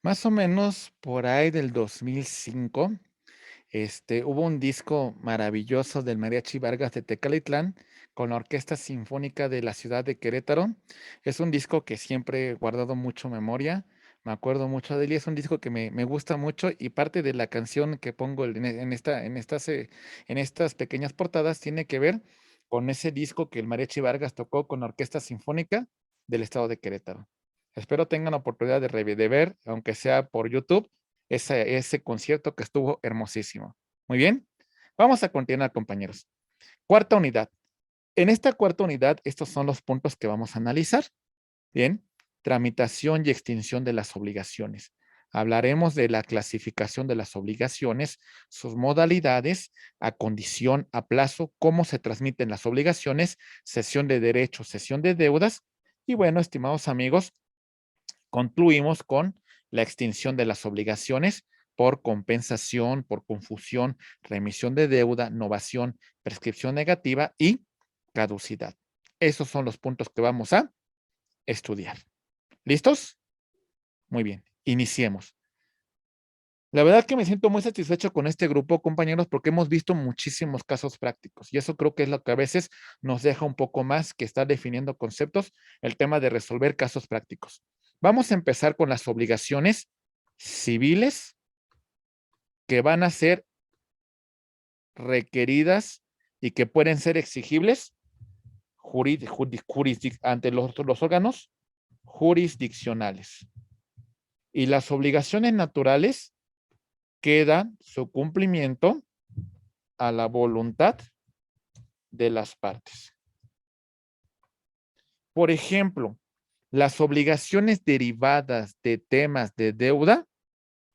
Más o menos por ahí del 2005, hubo un disco maravilloso del Mariachi Vargas de Tecalitlán con la Orquesta Sinfónica de la ciudad de Querétaro. Es un disco que siempre he guardado mucho memoria, me acuerdo mucho de él y es un disco que me gusta mucho y parte de la canción que pongo en estas pequeñas portadas tiene que ver con ese disco que el Mariachi Vargas tocó con la Orquesta Sinfónica del estado de Querétaro. Espero tengan oportunidad de ver, aunque sea por YouTube, ese concierto que estuvo hermosísimo. Muy bien, vamos a continuar, compañeros. Cuarta unidad. En esta cuarta unidad, estos son los puntos que vamos a analizar. Bien, tramitación y extinción de las obligaciones. Hablaremos de la clasificación de las obligaciones, sus modalidades, a condición, a plazo, cómo se transmiten las obligaciones, cesión de derechos, cesión de deudas. Y bueno, estimados amigos, concluimos con la extinción de las obligaciones por compensación, por confusión, remisión de deuda, novación, prescripción negativa y caducidad. Esos son los puntos que vamos a estudiar. ¿Listos? Muy bien, iniciemos. La verdad que me siento muy satisfecho con este grupo, compañeros, porque hemos visto muchísimos casos prácticos y eso creo que es lo que a veces nos deja un poco más que estar definiendo conceptos, el tema de resolver casos prácticos. Vamos a empezar con las obligaciones civiles que van a ser requeridas y que pueden ser exigibles ante los órganos jurisdiccionales. Y las obligaciones naturales quedan su cumplimiento a la voluntad de las partes. Por ejemplo, las obligaciones derivadas de temas de deuda,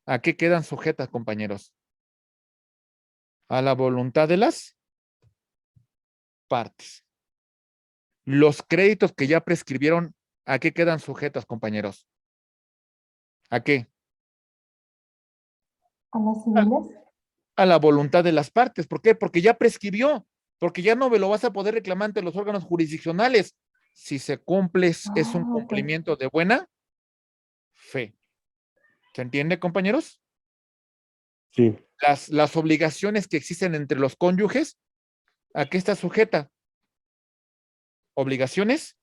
¿a qué quedan sujetas, compañeros? A la voluntad de las partes. Los créditos que ya prescribieron, ¿a qué quedan sujetas, compañeros? ¿A qué? ¿A las civiles? A la voluntad de las partes. ¿Por qué? Porque ya prescribió, porque ya no me lo vas a poder reclamar ante los órganos jurisdiccionales. Si se cumple, es un Ok. cumplimiento de buena fe. ¿Se entiende, compañeros? Sí. Las obligaciones que existen entre los cónyuges, ¿a qué está sujeta? Obligaciones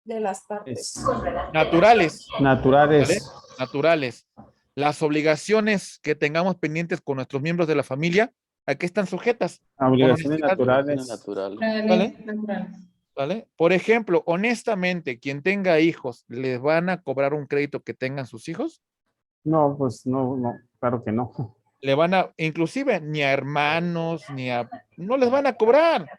De las partes. naturales, ¿vale? Naturales. Naturales. Las obligaciones que tengamos pendientes con nuestros miembros de la familia, ¿a qué están sujetas? Obligaciones Con honestidad, naturales. ¿vale? ¿Vale? Por ejemplo, honestamente, quien tenga hijos, ¿les van a cobrar un crédito que tengan sus hijos? No, pues no, claro que no. Le van a, inclusive, ni a hermanos, no les van a cobrar.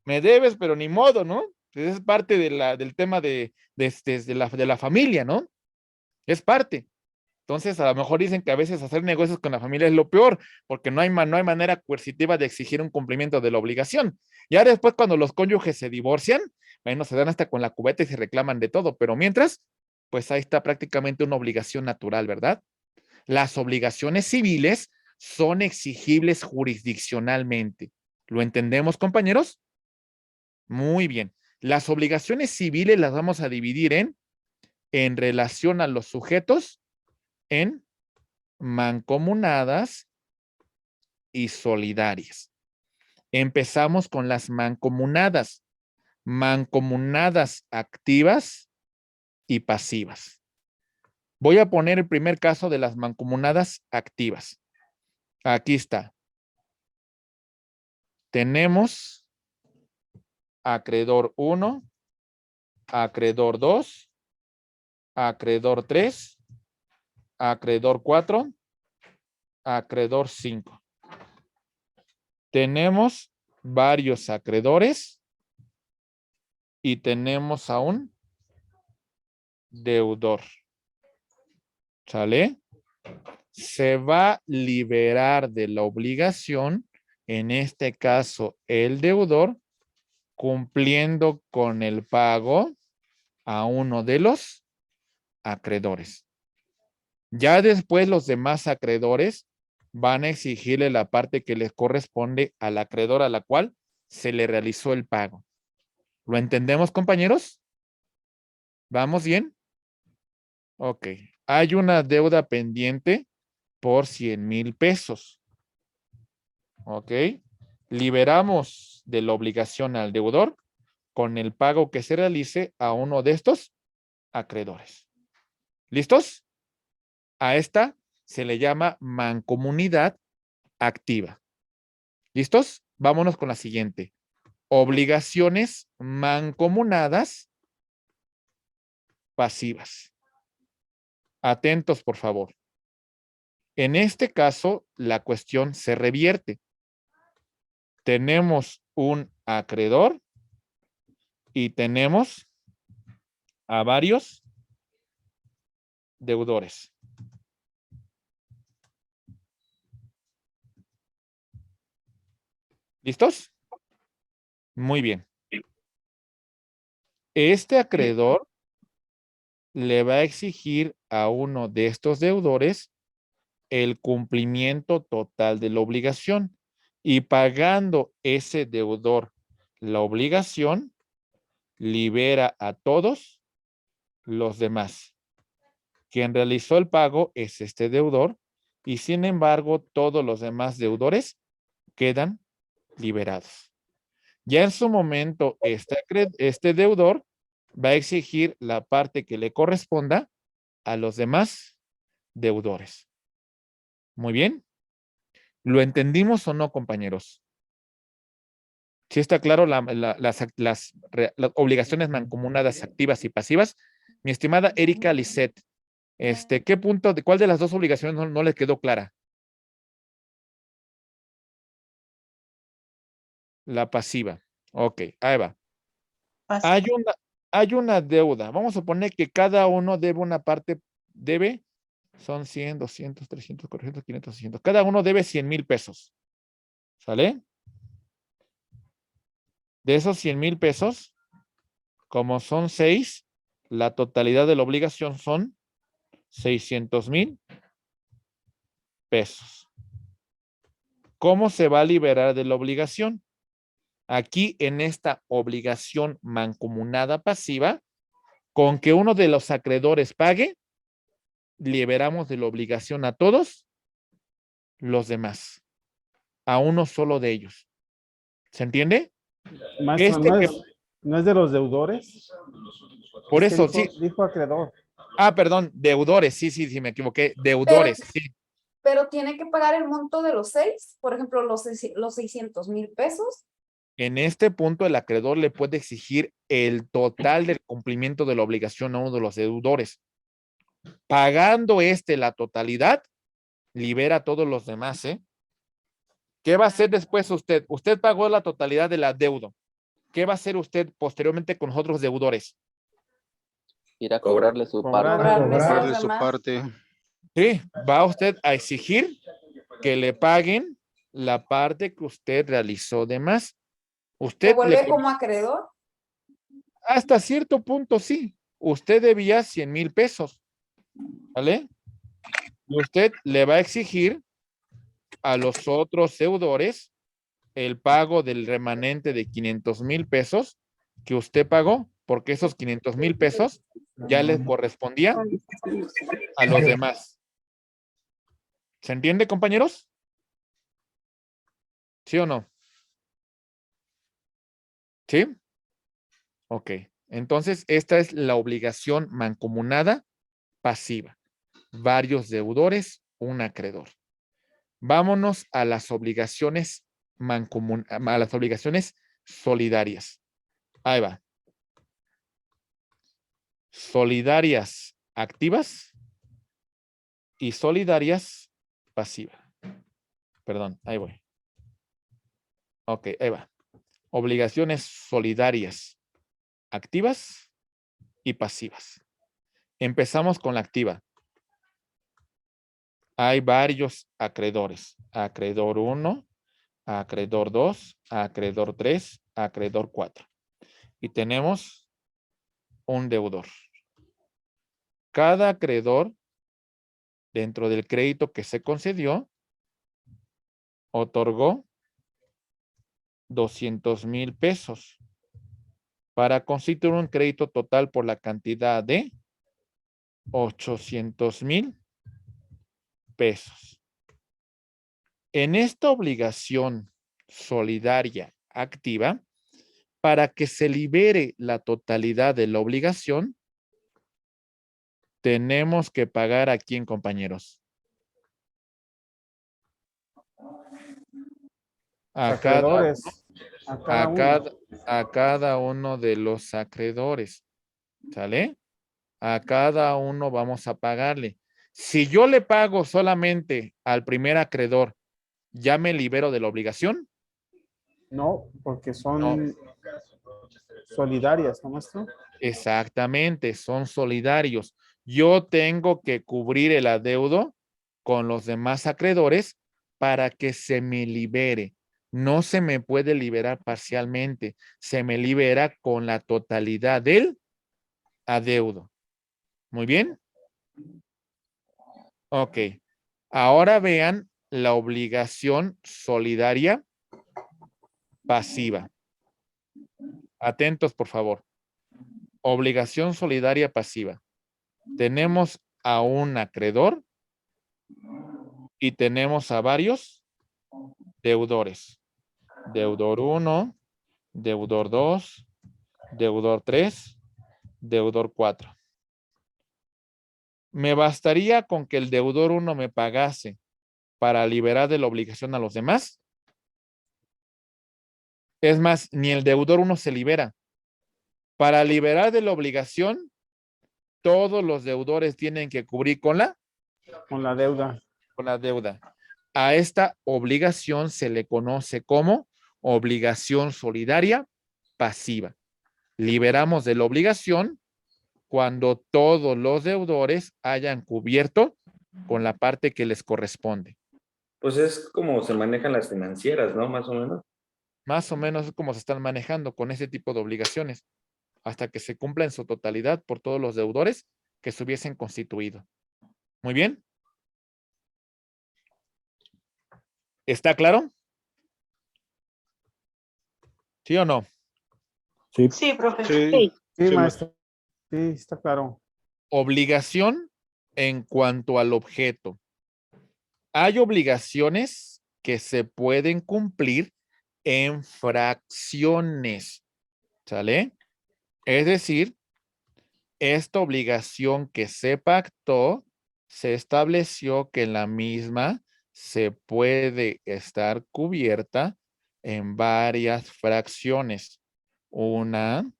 Me debes, pero ni modo, ¿no? Es parte del tema de la familia, ¿no? Es parte. Entonces, a lo mejor dicen que a veces hacer negocios con la familia es lo peor, porque no hay manera coercitiva de exigir un cumplimiento de la obligación. Ya después, cuando los cónyuges se divorcian, bueno, se dan hasta con la cubeta y se reclaman de todo, pero mientras, pues ahí está prácticamente una obligación natural, ¿verdad? Las obligaciones civiles son exigibles jurisdiccionalmente. ¿Lo entendemos, compañeros? Muy bien. Las obligaciones civiles las vamos a dividir en relación a los sujetos, en mancomunadas y solidarias. Empezamos con las mancomunadas. Mancomunadas activas y pasivas. Voy a poner el primer caso de las mancomunadas activas. Aquí está. Tenemos acreedor 1, acreedor 2, acreedor 3, acreedor 4, acreedor 5. Tenemos varios acreedores y tenemos a un deudor. ¿Sale? Se va a liberar de la obligación, en este caso el deudor, cumpliendo con el pago a uno de los acreedores. Ya después los demás acreedores van a exigirle la parte que les corresponde al acreedor a la cual se le realizó el pago. ¿Lo entendemos, compañeros? ¿Vamos bien? Ok. Hay una deuda pendiente por 100,000 pesos. ¿Ok? Liberamos de la obligación al deudor con el pago que se realice a uno de estos acreedores. ¿Listos? A esta se le llama mancomunidad activa. ¿Listos? Vámonos con la siguiente. Obligaciones mancomunadas pasivas. Atentos, por favor. En este caso, la cuestión se revierte. Tenemos un acreedor y tenemos a varios deudores. ¿Listos? Muy bien. Este acreedor le va a exigir a uno de estos deudores el cumplimiento total de la obligación y pagando ese deudor la obligación, libera a todos los demás. Quien realizó el pago es este deudor y sin embargo todos los demás deudores quedan liberados. Ya en su momento este deudor va a exigir la parte que le corresponda a los demás deudores. Muy bien. ¿Lo entendimos o no, compañeros? ¿Sí está claro las obligaciones mancomunadas activas y pasivas? Mi estimada Erika Lisset, ¿qué punto, cuál de las dos obligaciones no le quedó clara? La pasiva. Ok, ahí va. Hay una deuda. Vamos a suponer que cada uno debe una parte, son 100, 200, 300, 400, 500, 600. Cada uno debe 100,000 pesos. ¿Sale? De esos 100,000 pesos, como son 6, la totalidad de la obligación son 600,000 pesos. ¿Cómo se va a liberar de la obligación? Aquí en esta obligación mancomunada pasiva, con que uno de los acreedores pague, liberamos de la obligación a todos los demás, a uno solo de ellos. ¿Se entiende? Maestro, ¿no es de los deudores? Por Es que eso, sí. dijo acreedor. Perdón, deudores, sí, me equivoqué. Deudores, sí. Pero tiene que pagar el monto de los 6, por ejemplo, los 600,000 pesos. En este punto, el acreedor le puede exigir el total del cumplimiento de la obligación a uno de los deudores. Pagando la totalidad, libera a todos los demás, ¿eh? ¿Qué va a hacer después usted? Usted pagó la totalidad de la deuda. ¿Qué va a hacer usted posteriormente con los otros deudores? Ir a cobrarle su parte. Cobrarle su parte. Sí, va usted a exigir que le paguen la parte que usted realizó de más. ¿Se Usted vuelve como acreedor? hasta cierto punto sí. Usted debía 100,000 pesos, ¿vale? Y usted le va a exigir a los otros deudores el pago del remanente de 500,000 pesos que usted pagó, porque esos 500,000 pesos ya les correspondía a los demás. ¿Se entiende, compañeros? ¿Sí o no? ¿Sí? Ok. Entonces, esta es la obligación mancomunada pasiva. Varios deudores, un acreedor. Vámonos a las obligaciones a las obligaciones solidarias. Ahí va. Solidarias activas y solidarias pasivas. Perdón, ahí voy. Ok, ahí va. Obligaciones solidarias activas y pasivas. Empezamos con la activa. Hay varios acreedores. Acreedor 1, acreedor 2, acreedor 3, acreedor 4. Y tenemos un deudor. Cada acreedor, dentro del crédito que se concedió, otorgó 200,000 pesos para constituir un crédito total por la cantidad de 800,000 pesos. En esta obligación solidaria activa, para que se libere la totalidad de la obligación, tenemos que pagar ¿a quién, compañeros? A Acreedores. a cada uno de los acreedores. ¿Sale? A cada uno vamos a pagarle. Si yo le pago solamente al primer acreedor, ¿ya me libero de la obligación? No, porque son No. solidarias, ¿no, maestro? Exactamente, son solidarios. Yo tengo que cubrir el adeudo con los demás acreedores para que se me libere. No se me puede liberar parcialmente, se me libera con la totalidad del adeudo. Muy bien. Ok. Ahora vean la obligación solidaria pasiva. Atentos, por favor. Obligación solidaria pasiva. Tenemos a un acreedor y tenemos a varios deudores. Deudor 1, deudor 2, deudor 3, deudor 4. ¿Me bastaría con que el deudor 1 me pagase para liberar de la obligación a los demás? Es más, ni el deudor 1 se libera. Para liberar de la obligación, todos los deudores tienen que cubrir con la deuda. Con la deuda. A esta obligación se le conoce como obligación solidaria pasiva. Liberamos de la obligación cuando todos los deudores hayan cubierto con la parte que les corresponde. Pues es como se manejan las financieras, ¿no? Más o menos. Más o menos es como se están manejando con ese tipo de obligaciones, hasta que se cumpla en su totalidad por todos los deudores que se hubiesen constituido. Muy bien. ¿Está claro? ¿Sí o no? Sí, profe. Sí, maestro. Sí, está claro. Obligación en cuanto al objeto. Hay obligaciones que se pueden cumplir en fracciones. ¿Sale? Es decir, esta obligación que se pactó, se estableció que la misma se puede estar cubierta en varias fracciones. 1,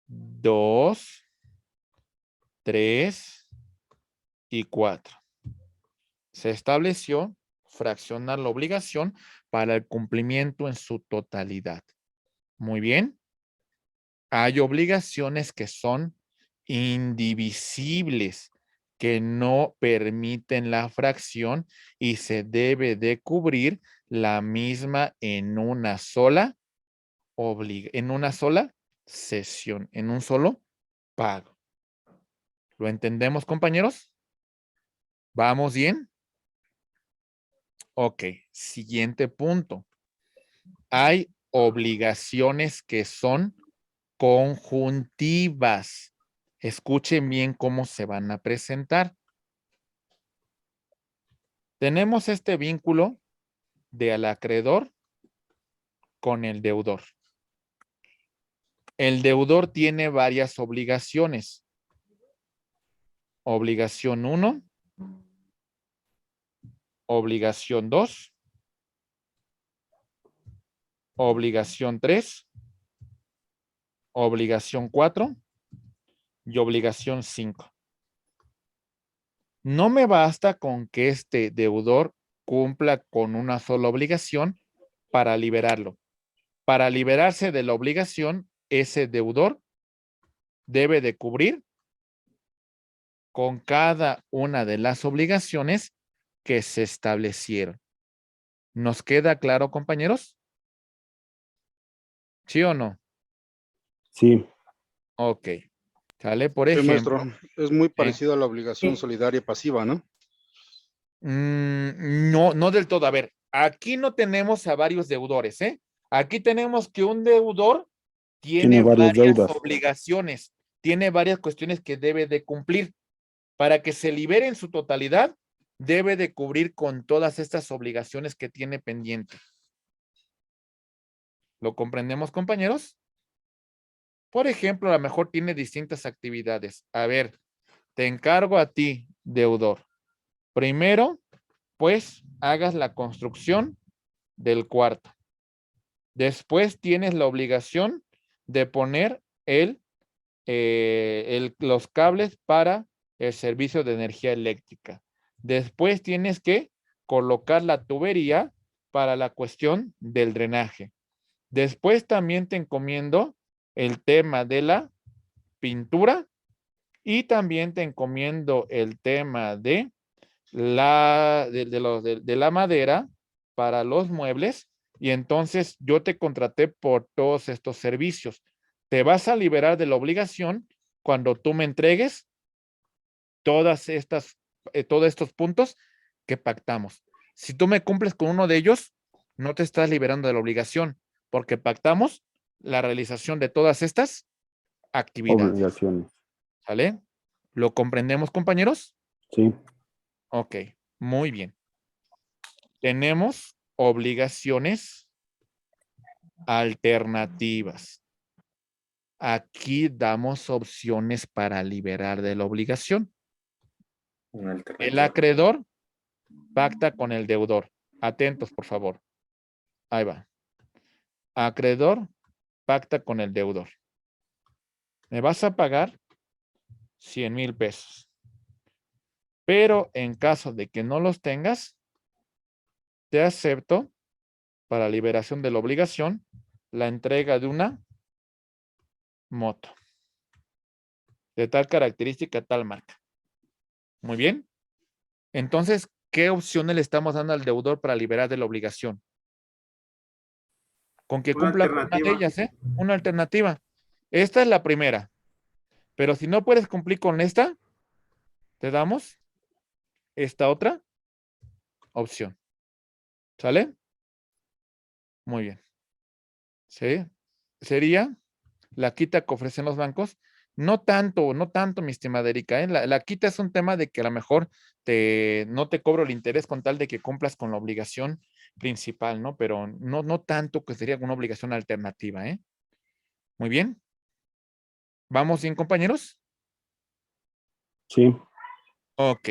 2, 3 y 4. Se estableció fraccionar la obligación para el cumplimiento en su totalidad. Muy bien. Hay obligaciones que son indivisibles, que no permiten la fracción y se debe de cubrir la misma en una sola sesión, en un solo pago. ¿Lo entendemos, compañeros? ¿Vamos bien? Ok, siguiente punto. Hay obligaciones que son conjuntivas. Escuchen bien cómo se van a presentar. Tenemos este vínculo del acreedor con el deudor. El deudor tiene varias obligaciones. Obligación 1, obligación 2, obligación 3, obligación 4 y obligación 5. No me basta con que este deudor cumpla con una sola obligación para liberarlo. Para liberarse de la obligación, ese deudor debe de cubrir con cada una de las obligaciones que se establecieron. ¿Nos queda claro, compañeros? ¿Sí o no? Sí. Ok. ¿Sale? Por Sí, ejemplo. maestro, es muy parecido a la obligación solidaria pasiva, ¿no? No, no del todo. A ver, aquí no tenemos a varios deudores, ¿eh? Aquí tenemos que un deudor tiene varias deudas. obligaciones, tiene varias cuestiones que debe de cumplir. Para que se libere en su totalidad, debe de cubrir con todas estas obligaciones que tiene pendiente. ¿Lo comprendemos, compañeros? Por ejemplo, a lo mejor tiene distintas actividades. A ver, te encargo a ti, deudor. Primero, pues, hagas la construcción del cuarto. Después tienes la obligación de poner los cables para el servicio de energía eléctrica. Después tienes que colocar la tubería para la cuestión del drenaje. Después también te encomiendo el tema de la pintura y también te encomiendo el tema de la madera para los muebles, y entonces yo te contraté por todos estos servicios. Te vas a liberar de la obligación cuando tú me entregues todos estos puntos que pactamos. Si tú me cumples con uno de ellos, no te estás liberando de la obligación, porque pactamos la realización de todas estas actividades. Obligaciones. ¿Sale? ¿Lo comprendemos, compañeros? Sí. Ok, muy bien. Tenemos obligaciones alternativas. Aquí damos opciones para liberar de la obligación. El acreedor pacta con el deudor. Atentos, por favor. Ahí va. Acreedor pacta con el deudor. Me vas a pagar 100,000 pesos. Pero en caso de que no los tengas, te acepto para liberación de la obligación la entrega de una moto de tal característica, tal marca. Muy bien. Entonces, ¿qué opciones le estamos dando al deudor para liberar de la obligación? Con que cumpla con una de ellas, ¿eh? Una alternativa. Esta es la primera. Pero si no puedes cumplir con esta, te damos esta otra opción. ¿Sale? Muy bien. ¿Sí? Sería la quita que ofrecen los bancos. No tanto, mi estimada Erika, ¿eh? La quita es un tema de que a lo mejor no te cobro el interés con tal de que cumplas con la obligación principal, ¿no? Pero no tanto que sería una obligación alternativa, ¿eh? Muy bien. ¿Vamos bien, compañeros? Sí. Ok.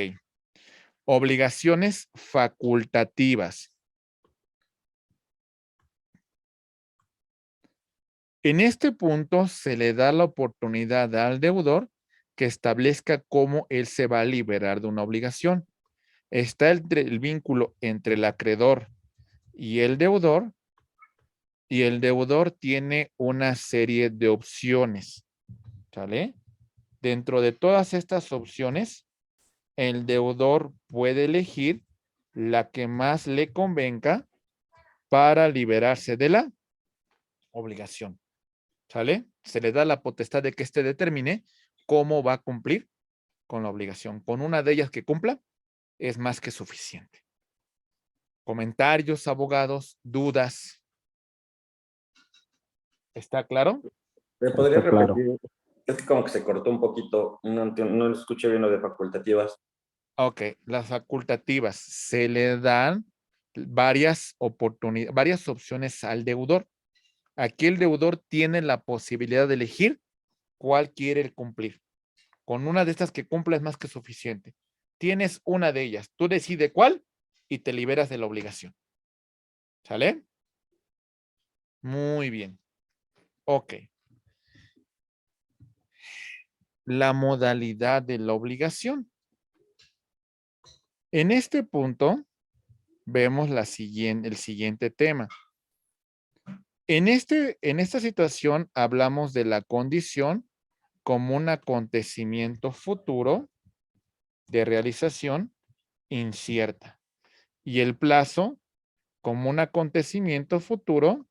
Obligaciones facultativas. En este punto se le da la oportunidad al deudor que establezca cómo él se va a liberar de una obligación. Está el vínculo entre el acreedor y el deudor tiene una serie de opciones, ¿sale? Dentro de todas estas opciones, el deudor puede elegir la que más le convenga para liberarse de la obligación. ¿Sale? Se le da la potestad de que éste determine cómo va a cumplir con la obligación. Con una de ellas que cumpla, es más que suficiente. Comentarios, abogados, dudas. ¿Está claro? ¿Me podría Está claro. repetir? Es que como que se cortó un poquito, no lo escuché bien lo de facultativas. Ok, las facultativas se le dan varias oportunidades, varias opciones al deudor. Aquí el deudor tiene la posibilidad de elegir cuál quiere cumplir. Con una de estas que cumpla es más que suficiente. Tienes una de ellas, tú decides cuál y te liberas de la obligación. ¿Sale? Muy bien. Ok. La modalidad de la obligación. En este punto, vemos el siguiente tema. En esta situación hablamos de la condición como un acontecimiento futuro de realización incierta y el plazo como un acontecimiento futuro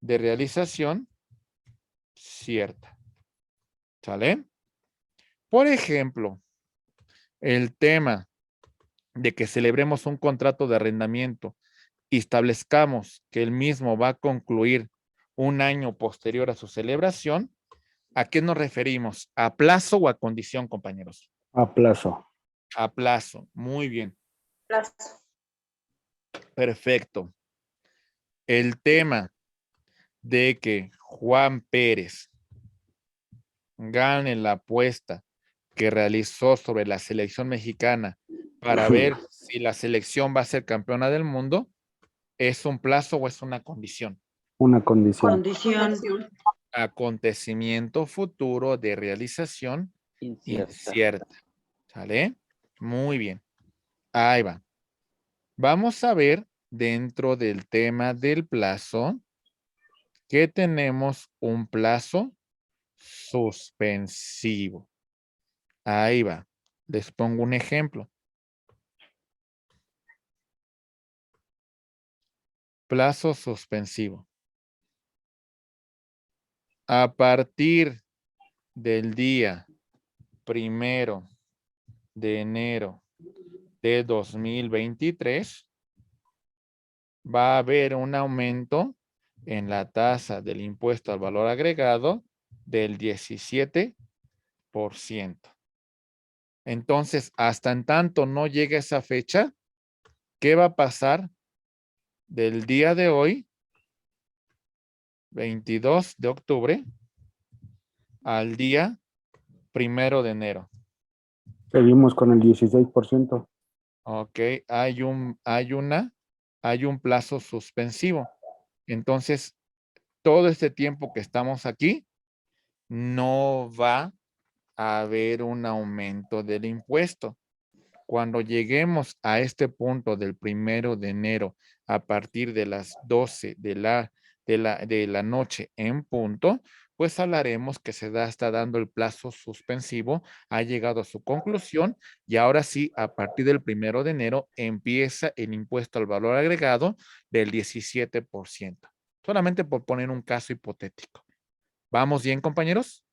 de realización cierta. ¿Sale? Por ejemplo, el tema de que celebremos un contrato de arrendamiento y establezcamos que el mismo va a concluir un año posterior a su celebración, ¿A qué nos referimos? ¿A plazo o a condición, compañeros? A plazo. A plazo. Muy bien. Plazo. Perfecto. El tema de que Juan Pérez gane la apuesta que realizó sobre la selección mexicana para ver si la selección va a ser campeona del mundo, ¿es un plazo o es una condición? Una condición. Condición. Acontecimiento futuro de realización Incierta. incierta. ¿Sale? Muy bien. Ahí va. Vamos a ver dentro del tema del plazo que tenemos un plazo suspensivo. Ahí va. Les pongo un ejemplo. Plazo suspensivo. A partir del día 1 de enero de 2023, va a haber un aumento en la tasa del impuesto al valor agregado del 17%. Entonces, hasta en tanto no llegue esa fecha, ¿qué va a pasar del día de hoy, 22 de octubre, al día 1 de enero? Seguimos con el 16%. Ok, hay un plazo suspensivo. Entonces, todo este tiempo que estamos aquí, no va a haber un aumento del impuesto. Cuando lleguemos a este punto del 1 de enero, a partir de las 12 de la noche en punto, pues hablaremos que está dando el plazo suspensivo, ha llegado a su conclusión y ahora sí, a partir del 1 de enero empieza el impuesto al valor agregado del 17%. Solamente por poner un caso hipotético. ¿Vamos bien, compañeros?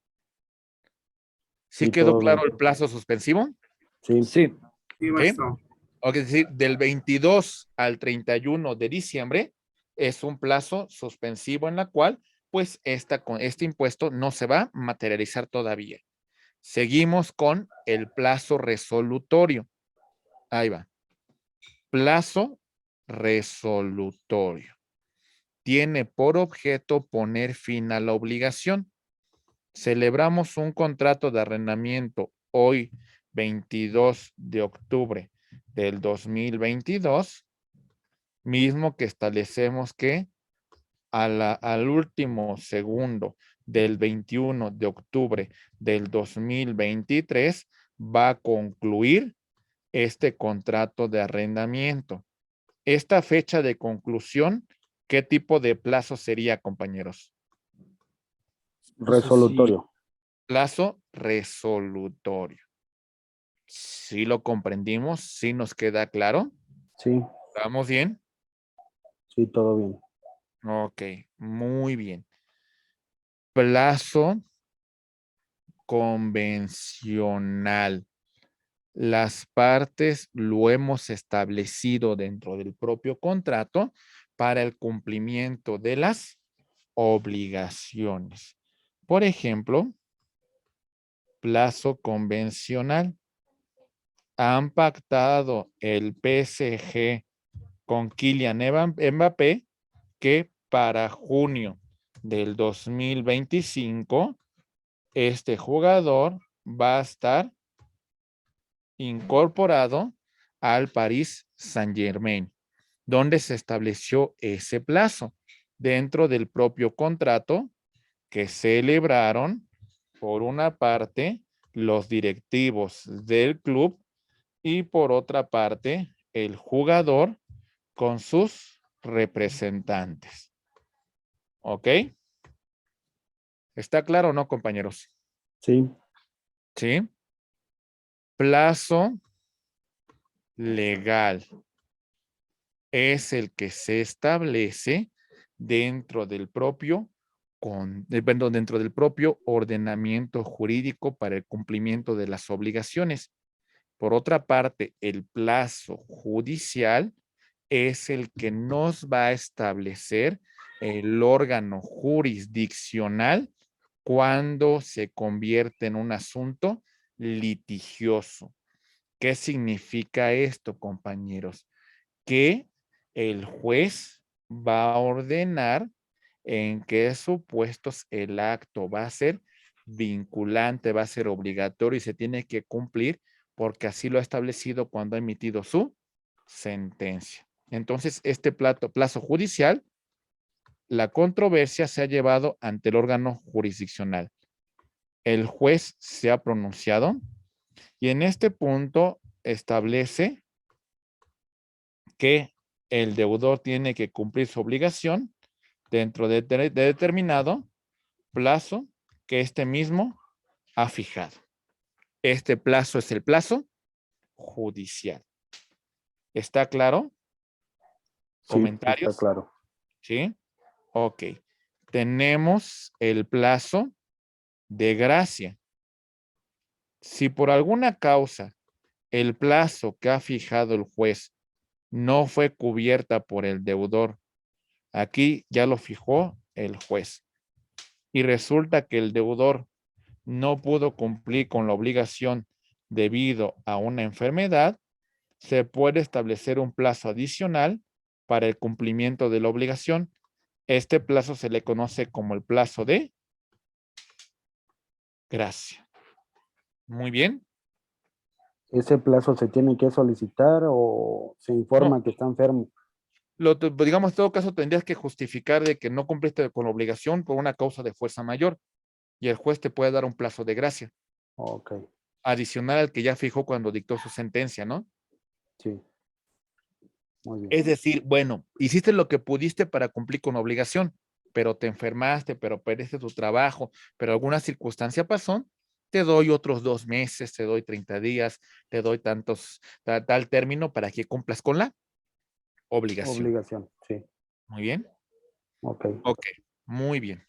¿Sí Sí, quedó todo claro bien. el plazo suspensivo? Sí. Sí, ¿Ok? maestro. O es decir, del 22 al 31 de diciembre es un plazo suspensivo en la cual, pues, este impuesto no se va a materializar todavía. Seguimos con el plazo resolutorio. Ahí va. Plazo resolutorio. Tiene por objeto poner fin a la obligación. Celebramos un contrato de arrendamiento hoy, 22 de octubre del 2022, mismo que establecemos que al último segundo del 21 de octubre del 2023 va a concluir este contrato de arrendamiento. Esta fecha de conclusión, ¿qué tipo de plazo sería, compañeros? Resolutorio. Plazo resolutorio. ¿Sí lo comprendimos? ¿Sí nos queda claro? Sí, ¿Vamos bien? sí, todo bien. Ok, muy bien. Plazo convencional. Las partes lo hemos establecido dentro del propio contrato para el cumplimiento de las obligaciones. Por ejemplo, plazo convencional. Han pactado el PSG con Kylian Mbappé que para junio del 2025 este jugador va a estar incorporado al Paris Saint-Germain, donde se estableció ese plazo dentro del propio contrato que celebraron por una parte los directivos del club y por otra parte el jugador con sus representantes. ¿Ok? ¿Está claro o no, compañeros? Sí, ¿Sí? Plazo legal es el que se establece dentro del propio dentro del propio ordenamiento jurídico para el cumplimiento de las obligaciones. Por otra parte, el plazo judicial es el que nos va a establecer el órgano jurisdiccional cuando se convierte en un asunto litigioso. ¿Qué significa esto, compañeros? Que el juez va a ordenar en qué supuestos el acto va a ser vinculante, va a ser obligatorio y se tiene que cumplir porque así lo ha establecido cuando ha emitido su sentencia. Entonces, este plazo judicial, la controversia se ha llevado ante el órgano jurisdiccional. El juez se ha pronunciado y en este punto establece que el deudor tiene que cumplir su obligación dentro de determinado plazo que este mismo ha fijado. Este plazo es el plazo judicial. ¿Está claro? Sí, ¿Comentarios? está claro. ¿Sí? Ok. Tenemos el plazo de gracia. Si por alguna causa el plazo que ha fijado el juez no fue cubierta por el deudor, aquí ya lo fijó el juez, y resulta que el deudor no pudo cumplir con la obligación debido a una enfermedad, se puede establecer un plazo adicional para el cumplimiento de la obligación. Este plazo se le conoce como el plazo de gracia. Muy bien. ¿Ese plazo se tiene que solicitar o se informa No. que está enfermo? Digamos, en todo caso, tendrías que justificar de que no cumpliste con la obligación por una causa de fuerza mayor y el juez te puede dar un plazo de gracia Ok, adicional al que ya fijó cuando dictó su sentencia, ¿no? sí. Muy bien. Es decir, bueno, hiciste lo que pudiste para cumplir con la obligación, pero te enfermaste, pero perdiste tu trabajo, pero alguna circunstancia pasó, te doy otros 2 meses, te doy 30 días, te doy tal término para que cumplas con la obligación. Obligación, sí. Muy bien. Ok. Ok, muy bien.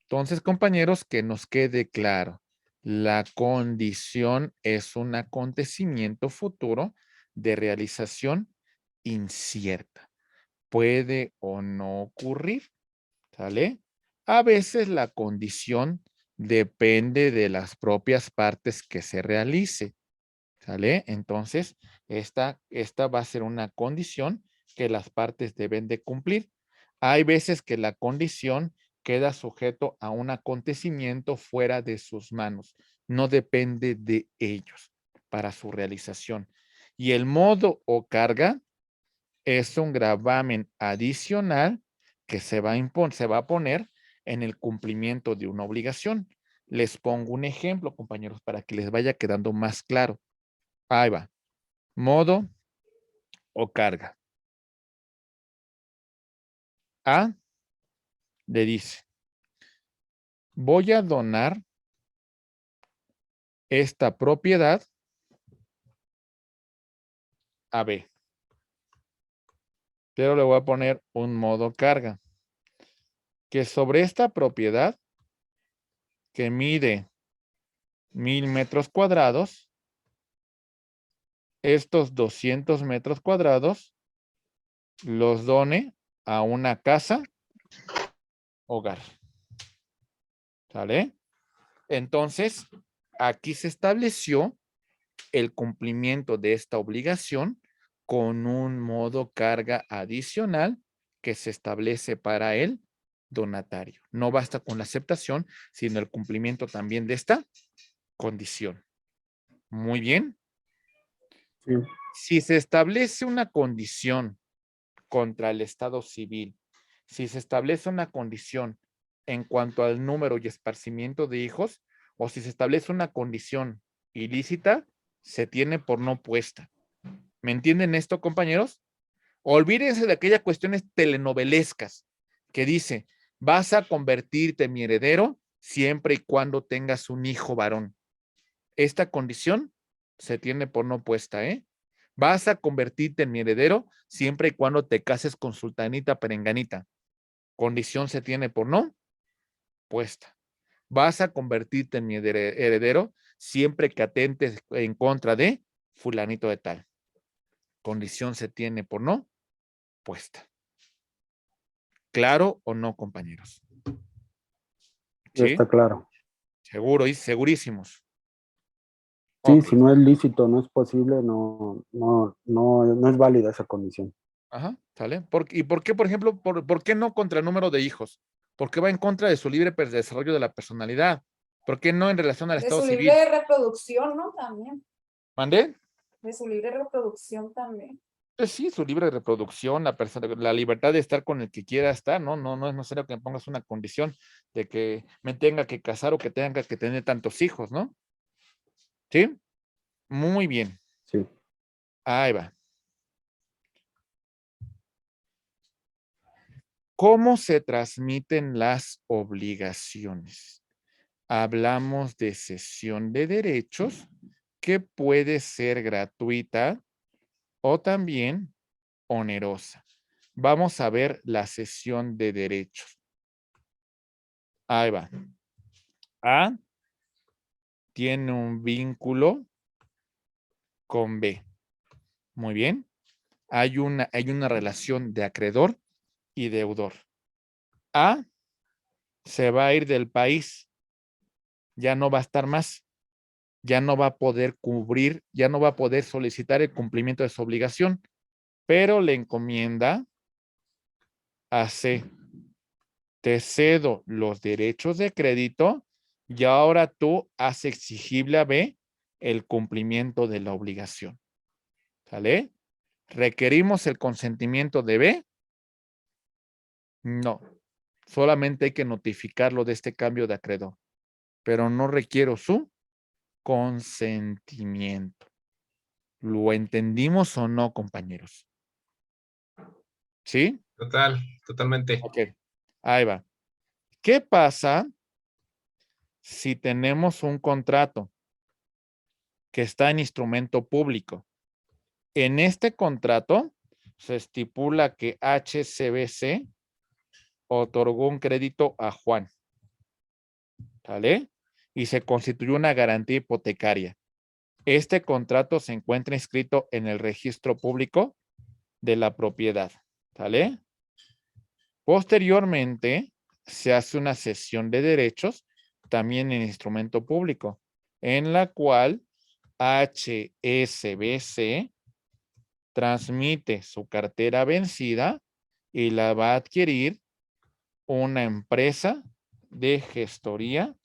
Entonces, compañeros, que nos quede claro, la condición es un acontecimiento futuro de realización incierta. Puede o no ocurrir, ¿sale? A veces la condición depende de las propias partes que se realice, ¿sale? Entonces, esta va a ser una condición que las partes deben de cumplir. Hay veces que la condición queda sujeto a un acontecimiento fuera de sus manos, no depende de ellos para su realización. Y el modo o carga es un gravamen adicional que se va a poner en el cumplimiento de una obligación. Les pongo un ejemplo, compañeros, para que les vaya quedando más claro. Ahí va. Modo o carga. A le dice, voy a donar esta propiedad a B. Pero le voy a poner un modo carga. Que sobre esta propiedad que mide 1000 metros cuadrados, estos 200 metros cuadrados los done a una casa hogar. ¿Sale? Entonces, aquí se estableció el cumplimiento de esta obligación con un modo carga adicional que se establece para el donatario. No basta con la aceptación, sino el cumplimiento también de esta condición. Muy bien. Sí. Si se establece una condición contra el Estado civil, si se establece una condición en cuanto al número y esparcimiento de hijos, o si se establece una condición ilícita, se tiene por no puesta. ¿Me entienden esto, compañeros? Olvídense de aquellas cuestiones telenovelescas que dice, vas a convertirte en mi heredero siempre y cuando tengas un hijo varón. Esta condición se tiene por no puesta, ¿eh? Vas a convertirte en mi heredero siempre y cuando te cases con sultanita perenganita. Condición se tiene por no puesta. Vas a convertirte en mi heredero siempre que atentes en contra de fulanito de tal. Condición se tiene por no puesta. ¿Claro o no, compañeros? ¿Sí? está claro. Seguro y segurísimos. Sí, Ok. si no es lícito, no es posible, no es válida esa condición. Ajá, ¿sale? ¿Y por qué, por ejemplo, por qué no contra el número de hijos? ¿Por qué va en contra de su libre desarrollo de la personalidad? ¿Por qué no en relación al De estado su civil? libre reproducción, ¿no? También. ¿Mandé? De su libre reproducción también. Pues sí, su libre reproducción, la libertad de estar con el que quiera estar, ¿no? No es necesario que me pongas una condición de que me tenga que casar o que tenga que tener tantos hijos, ¿no? ¿Sí? Muy bien. Sí. Ahí va. ¿Cómo se transmiten las obligaciones? Hablamos de cesión de derechos que puede ser gratuita o también onerosa. Vamos a ver la cesión de derechos. Ahí va. A tiene un vínculo con B. Muy bien. Hay una relación de acreedor y deudor. A se va a ir del país. Ya no va a estar más. Ya no va a poder cubrir, ya no va a poder solicitar el cumplimiento de su obligación, pero le encomienda a C. Te cedo los derechos de crédito y ahora tú haces exigible a B el cumplimiento de la obligación. ¿Sale? ¿Requerimos el consentimiento de B? No. Solamente hay que notificarlo de este cambio de acreedor, pero no requiero su consentimiento. ¿Lo entendimos o no, compañeros? ¿Sí? Totalmente. Ok, ahí va. ¿Qué pasa si tenemos un contrato que está en instrumento público? En este contrato se estipula que HSBC otorgó un crédito a Juan, ¿vale? Y se constituyó una garantía hipotecaria. Este contrato se encuentra inscrito en el registro público de la propiedad, ¿vale? Posteriormente, se hace una cesión de derechos también en instrumento público, en la cual HSBC transmite su cartera vencida y la va a adquirir una empresa de gestoría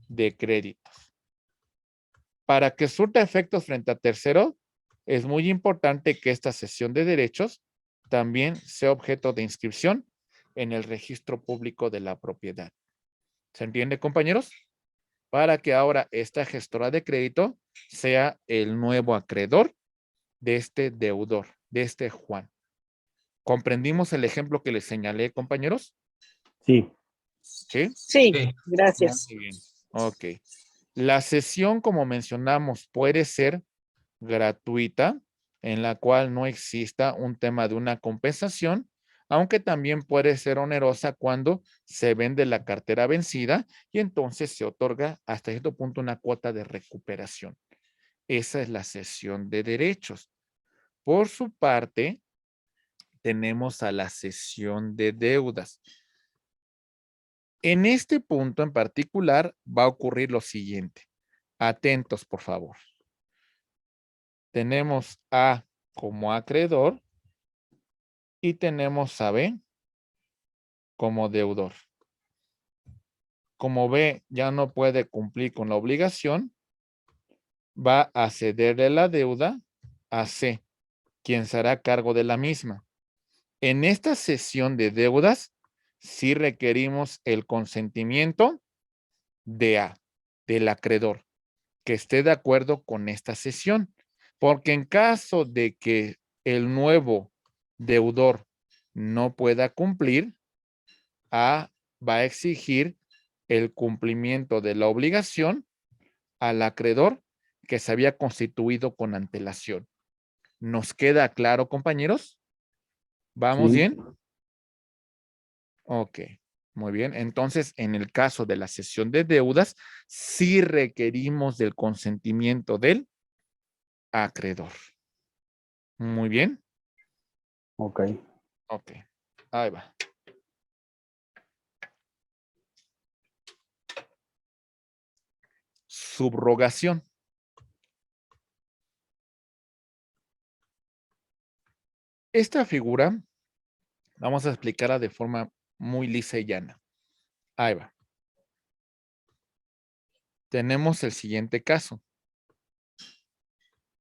de créditos. Para que surta efectos frente a terceros, es muy importante que esta cesión de derechos también sea objeto de inscripción en el registro público de la propiedad. ¿Se entiende, compañeros? Para que ahora esta gestora de crédito sea el nuevo acreedor de este deudor, de este Juan. ¿Comprendimos el ejemplo que les señalé, compañeros? Sí. ¿Sí? Sí, Sí. gracias. Muy bien. Ok. La sesión, como mencionamos, puede ser gratuita, en la cual no exista un tema de una compensación, aunque también puede ser onerosa cuando se vende la cartera vencida y entonces se otorga hasta cierto punto una cuota de recuperación. Esa es la cesión de derechos. Por su parte, tenemos a la cesión de deudas. En este punto en particular va a ocurrir lo siguiente. Atentos, por favor. Tenemos A como acreedor y tenemos a B como deudor. Como B ya no puede cumplir con la obligación, va a cederle la deuda a C, quien se hará cargo de la misma. En esta cesión de deudas, sí requerimos el consentimiento de A, del acreedor, que esté de acuerdo con esta cesión, porque en caso de que el nuevo deudor no pueda cumplir, A va a exigir el cumplimiento de la obligación al acreedor que se había constituido con antelación. ¿Nos queda claro, compañeros? ¿Vamos Sí. bien? Ok, muy bien. Entonces, en el caso de la cesión de deudas, sí requerimos del consentimiento del acreedor. Muy bien. Ok. Ok, ahí va. subrogación. Esta figura vamos a explicarla de forma muy lisa y llana. Ahí va. Tenemos el siguiente caso.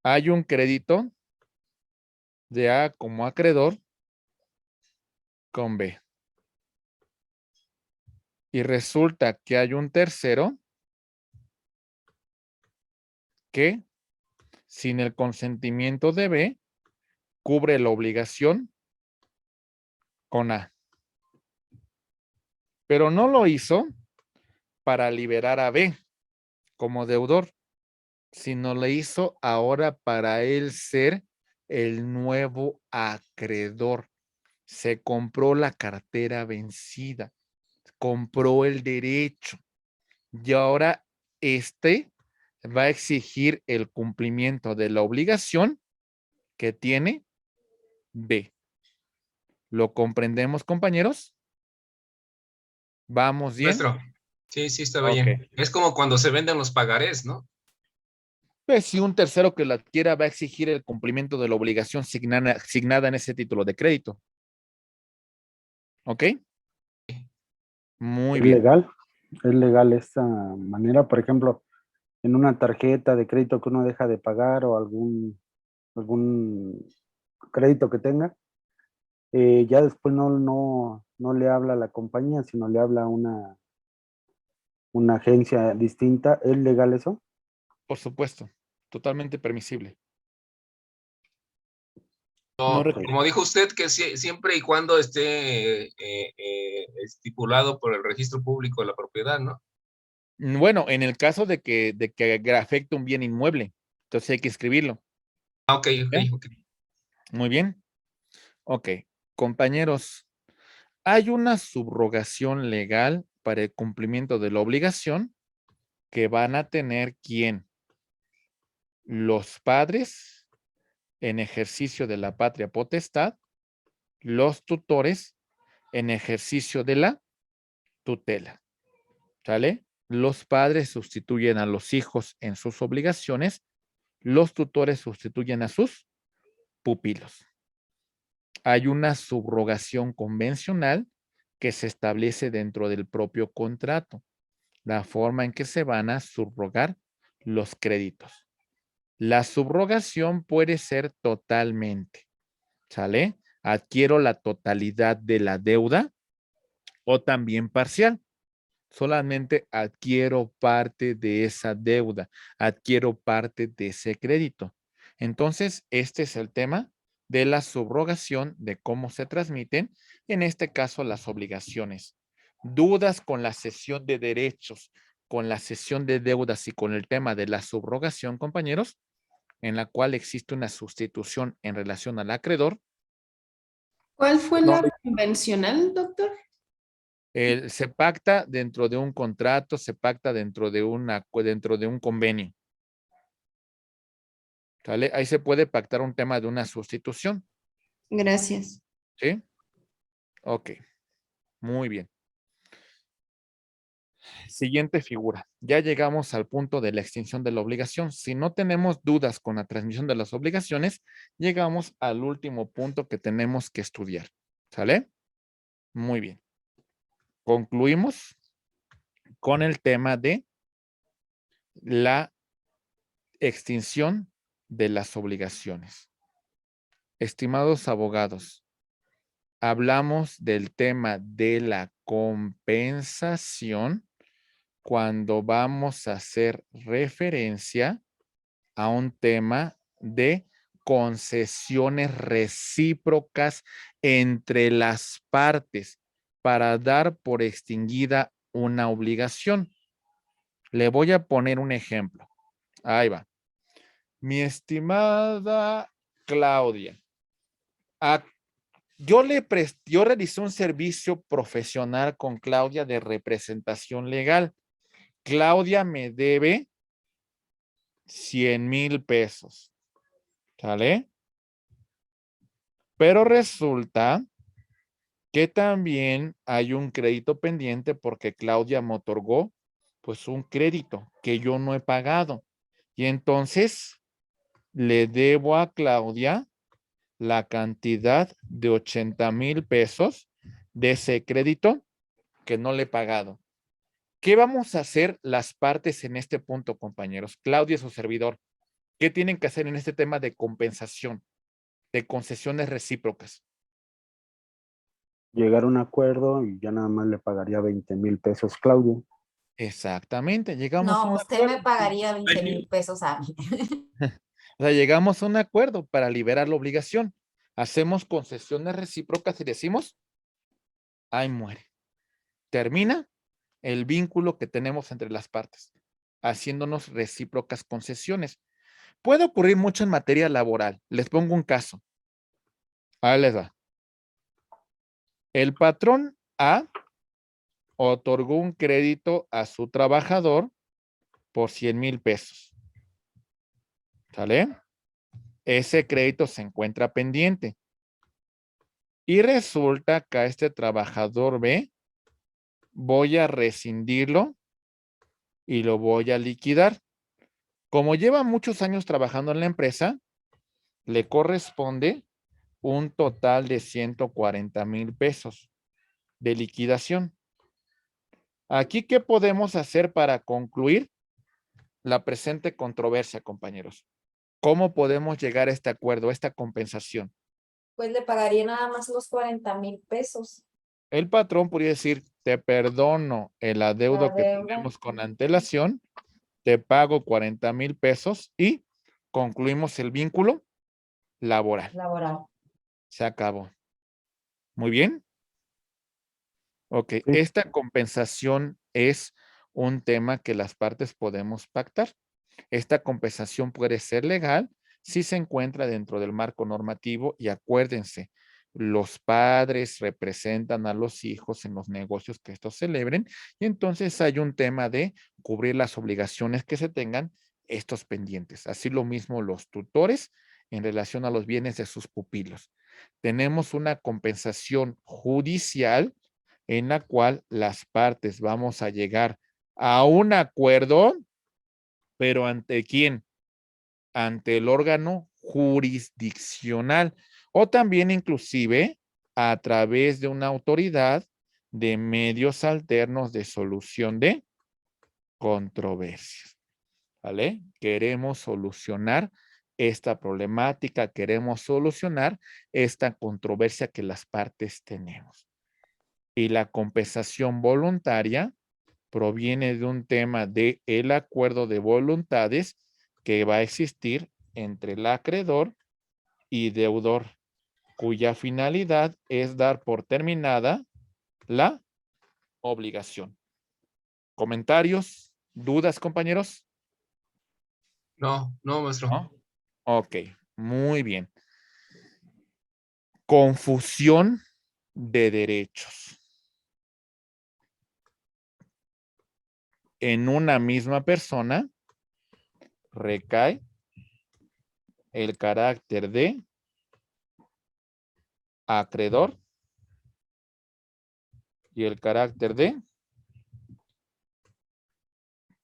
Hay un crédito de A como acreedor con B. Y resulta que hay un tercero que, sin el consentimiento de B, cubre la obligación con A. Pero no lo hizo para liberar a B como deudor, sino lo hizo ahora para él ser el nuevo acreedor. Se compró la cartera vencida, compró el derecho y ahora va a exigir el cumplimiento de la obligación que tiene B. ¿Lo comprendemos, compañeros? ¿Vamos bien? Maestro, sí, sí, está Ok. bien. Es como cuando se venden los pagarés, ¿no? Pues si un tercero que lo adquiera va a exigir el cumplimiento de la obligación signada en ese título de crédito. ¿Ok? Muy ¿Es bien. legal? ¿Es legal esta manera? Por ejemplo, en una tarjeta de crédito que uno deja de pagar o algún crédito que tenga, ya después no le habla a la compañía, sino le habla a una agencia distinta. ¿Es legal eso? Por supuesto. Totalmente permisible. No No, como dijo usted, que siempre y cuando esté estipulado por el registro público de la propiedad, ¿no? Bueno, en el caso de que afecte un bien inmueble, entonces hay que escribirlo. Ah, ok, ¿Eh? ok. Muy bien. Ok. Compañeros, hay una subrogación legal para el cumplimiento de la obligación que van a tener ¿quién? Los padres en ejercicio de la patria potestad, los tutores en ejercicio de la tutela. ¿Sale? Los padres sustituyen a los hijos en sus obligaciones, los tutores sustituyen a sus pupilos. Hay una subrogación convencional que se establece dentro del propio contrato, la forma en que se van a subrogar los créditos. La subrogación puede ser totalmente, ¿sale? Adquiero la totalidad de la deuda o también parcial. Solamente adquiero parte de esa deuda, adquiero parte de ese crédito. Entonces, este es el tema de la subrogación, de cómo se transmiten, en este caso, las obligaciones. Dudas con la cesión de derechos, con la cesión de deudas y con el tema de la subrogación, compañeros, en la cual existe una sustitución en relación al acreedor. ¿Cuál fue No, la convencional, doctor? se pacta dentro de un contrato, se pacta dentro de un convenio. ¿Sale? Ahí se puede pactar un tema de una sustitución. Gracias. ¿Sí? Ok. Muy bien. Siguiente figura. Ya llegamos al punto de la extinción de la obligación. Si no tenemos dudas con la transmisión de las obligaciones, llegamos al último punto que tenemos que estudiar. ¿Sale? Muy bien. Concluimos con el tema de la extinción de las obligaciones. Estimados abogados, hablamos del tema de la compensación cuando vamos a hacer referencia a un tema de concesiones recíprocas entre las partes para dar por extinguida una obligación. Le voy a poner un ejemplo. Ahí va. Mi estimada Claudia, yo realicé un servicio profesional con Claudia de representación legal. Claudia me debe 100,000 pesos. ¿Sale? Pero resulta que también hay un crédito pendiente porque Claudia me otorgó Pues un crédito que yo no he pagado. Y entonces le debo a Claudia la cantidad de 80,000 pesos de ese crédito que no le he pagado. ¿Qué vamos a hacer las partes en este punto, compañeros? Claudia y su servidor. ¿Qué tienen que hacer en este tema de compensación, de concesiones recíprocas? Llegar a un acuerdo y ya nada más le pagaría 20,000 pesos Claudia. Exactamente, llegamos a No, un usted me acuerdo. pagaría 20,000 pesos a mí. O sea, llegamos a un acuerdo para liberar la obligación. Hacemos concesiones recíprocas y decimos, ahí muere. Termina el vínculo que tenemos entre las partes, haciéndonos recíprocas concesiones. Puede ocurrir mucho en materia laboral. Les pongo un caso. Ahí les va. El patrón A otorgó un crédito a su trabajador por 100,000 pesos. ¿Sale? Ese crédito se encuentra pendiente. Y resulta que a este trabajador B voy a rescindirlo y lo voy a liquidar. Como lleva muchos años trabajando en la empresa, le corresponde un total de 140,000 pesos de liquidación. Aquí, ¿qué podemos hacer para concluir la presente controversia, compañeros? ¿Cómo podemos llegar a este acuerdo, a esta compensación? Pues le pagaría nada más los 40,000 pesos. El patrón podría decir, te perdono el adeudo que Adeudo. tenemos con antelación, te pago 40,000 pesos y concluimos el vínculo laboral. Se acabó. Muy bien. Ok, esta compensación es un tema que las partes podemos pactar. Esta compensación puede ser legal si se encuentra dentro del marco normativo y acuérdense, los padres representan a los hijos en los negocios que estos celebren y entonces hay un tema de cubrir las obligaciones que se tengan estos pendientes. Así lo mismo los tutores en relación a los bienes de sus pupilos. Tenemos una compensación judicial en la cual las partes vamos a llegar a un acuerdo, pero ¿ante quién? Ante el órgano jurisdiccional o también inclusive a través de una autoridad de medios alternos de solución de controversias. ¿Vale? Queremos solucionar esta problemática, queremos solucionar esta controversia que las partes tenemos. Y la compensación voluntaria proviene de un tema de el acuerdo de voluntades que va a existir entre el acreedor y deudor, cuya finalidad es dar por terminada la obligación. ¿Comentarios? ¿Dudas, compañeros? No, maestro. ¿No? Ok, muy bien. Confusión de derechos. En una misma persona recae el carácter de acreedor y el carácter de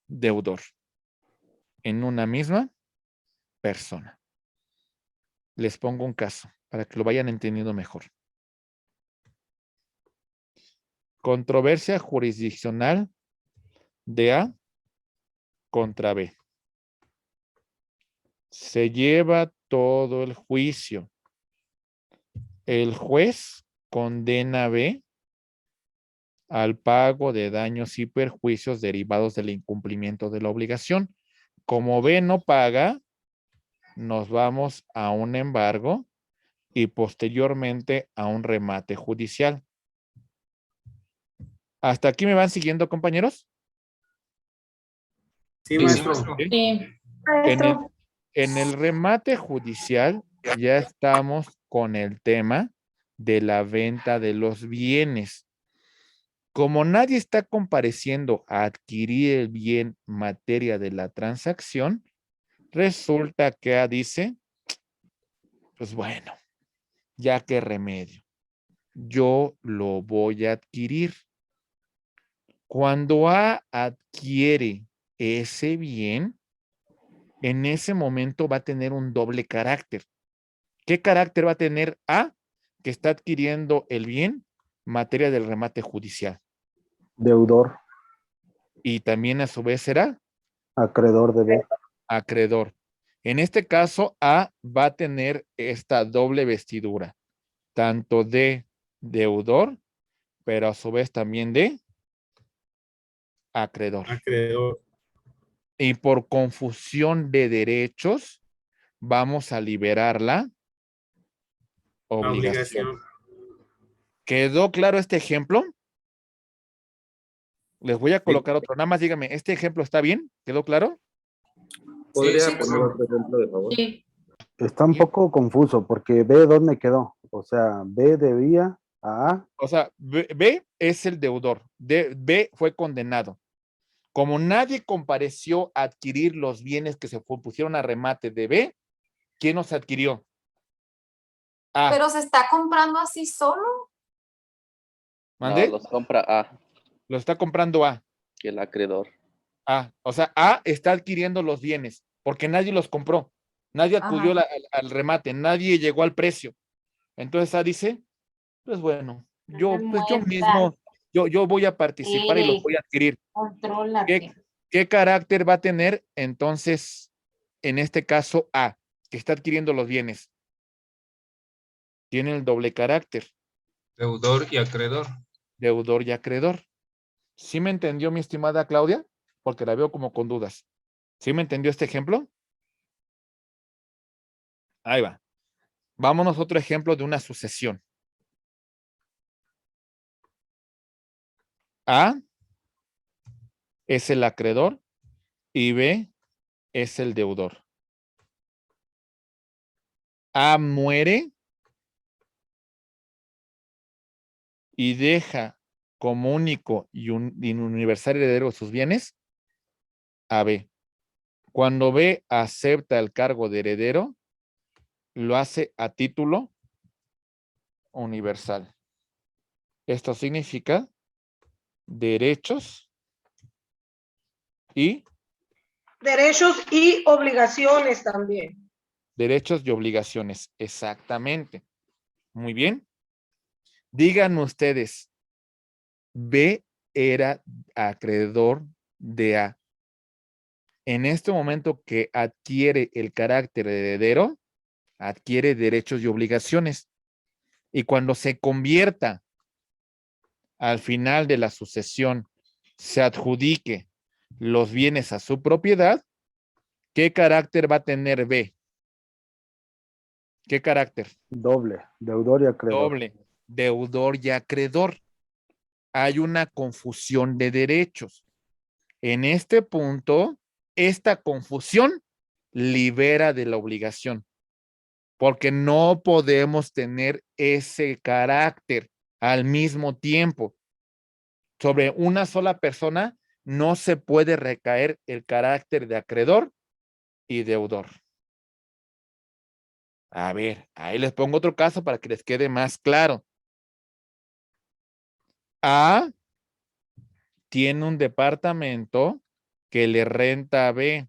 deudor en una misma persona. Les pongo un caso para que lo vayan entendiendo mejor. Controversia jurisdiccional de A contra B. Se lleva todo el juicio. El juez condena a B al pago de daños y perjuicios derivados del incumplimiento de la obligación. Como B no paga, nos vamos a un embargo y posteriormente a un remate judicial. ¿Hasta aquí me van siguiendo, compañeros? Sí, maestro. Sí. En el remate judicial ya estamos con el tema de la venta de los bienes. Como nadie está compareciendo a adquirir el bien materia de la transacción, resulta que dice, pues bueno, ya que remedio, yo lo voy a adquirir. Cuando A adquiere ese bien, en ese momento va a tener un doble carácter. ¿Qué carácter va a tener A? Que está adquiriendo el bien, materia del remate judicial. Deudor, Y también a su vez será acreedor de B. acreedor. En este caso, A va a tener esta doble vestidura, tanto de deudor, pero a su vez también de acreedor. Y por confusión de derechos, vamos a liberar la obligación. ¿Quedó claro este ejemplo? Les voy a colocar otro. Nada más dígame, ¿este ejemplo está bien? ¿Quedó claro? ¿Podría sí, poner otro ejemplo, de favor? Sí. Está un poco confuso porque B, ¿dónde quedó? O sea, B debía a A. O sea, B es el deudor. B fue condenado. Como nadie compareció a adquirir los bienes que se pusieron a remate de B, ¿quién los adquirió? A. Pero se está comprando así solo. ¿Mande? No, los compra A, Lo está comprando A. que el acreedor. A. O sea, A está adquiriendo los bienes porque nadie los compró. Nadie acudió al remate, nadie llegó al precio. Entonces A dice, pues bueno, yo mismo, yo voy a participar y los voy a adquirir. ¿Qué carácter va a tener entonces, en este caso, A, que está adquiriendo los bienes? Tiene el doble carácter, Deudor y acreedor. deudor y acreedor. ¿Sí me entendió mi estimada Claudia? Porque la veo como con dudas. ¿Sí me entendió este ejemplo? Ahí va. Vámonos a otro ejemplo de una sucesión. A es el acreedor y B es el deudor. A muere y deja como único y universal heredero de sus bienes a B. Cuando B acepta el cargo de heredero, lo hace a título universal. Esto significa derechos y Derechos y obligaciones también. derechos y obligaciones. Exactamente. Muy bien. Díganme ustedes, B era acreedor de A. En este momento que adquiere el carácter de heredero, adquiere derechos y obligaciones. Y cuando se convierta al final de la sucesión, se adjudique los bienes a su propiedad, ¿qué carácter va a tener B? ¿Qué carácter? Doble, deudor y acreedor. Doble, deudor y acreedor. Hay una confusión de derechos. En este punto, esta confusión libera de la obligación, porque no podemos tener ese carácter al mismo tiempo. Sobre una sola persona no se puede recaer el carácter de acreedor y deudor. A ver, ahí les pongo otro caso para que les quede más claro. A tiene un departamento que le renta a B.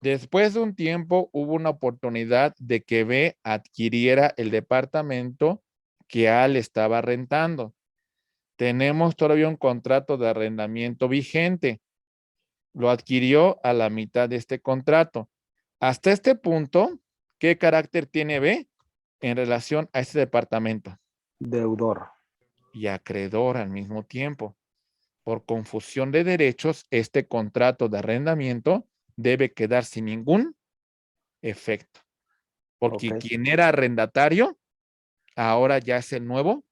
Después de un tiempo hubo una oportunidad de que B adquiriera el departamento que A le estaba rentando. Tenemos todavía un contrato de arrendamiento vigente. Lo adquirió a la mitad de este contrato. Hasta este punto, ¿qué carácter tiene B en relación a este departamento? Deudor. Y acreedor al mismo tiempo. Por confusión de derechos, este contrato de arrendamiento debe quedar sin ningún efecto. Porque quien era arrendatario, ahora ya es el nuevo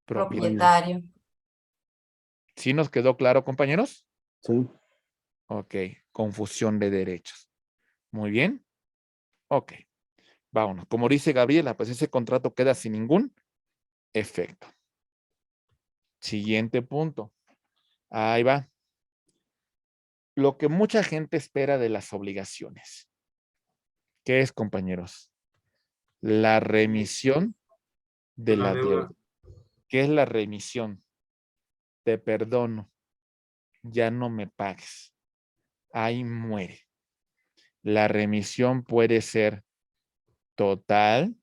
propietario. ¿Sí nos quedó claro, compañeros? Sí. Ok, confusión de derechos. Muy bien. Ok, vámonos. Como dice Gabriela, pues ese contrato queda sin ningún efecto. Siguiente punto. Ahí va. Lo que mucha gente espera de las obligaciones. ¿Qué es, compañeros? La remisión de la deuda. ¿Qué es la remisión? te perdono, ya no me pagues. Ahí muere. La remisión puede ser total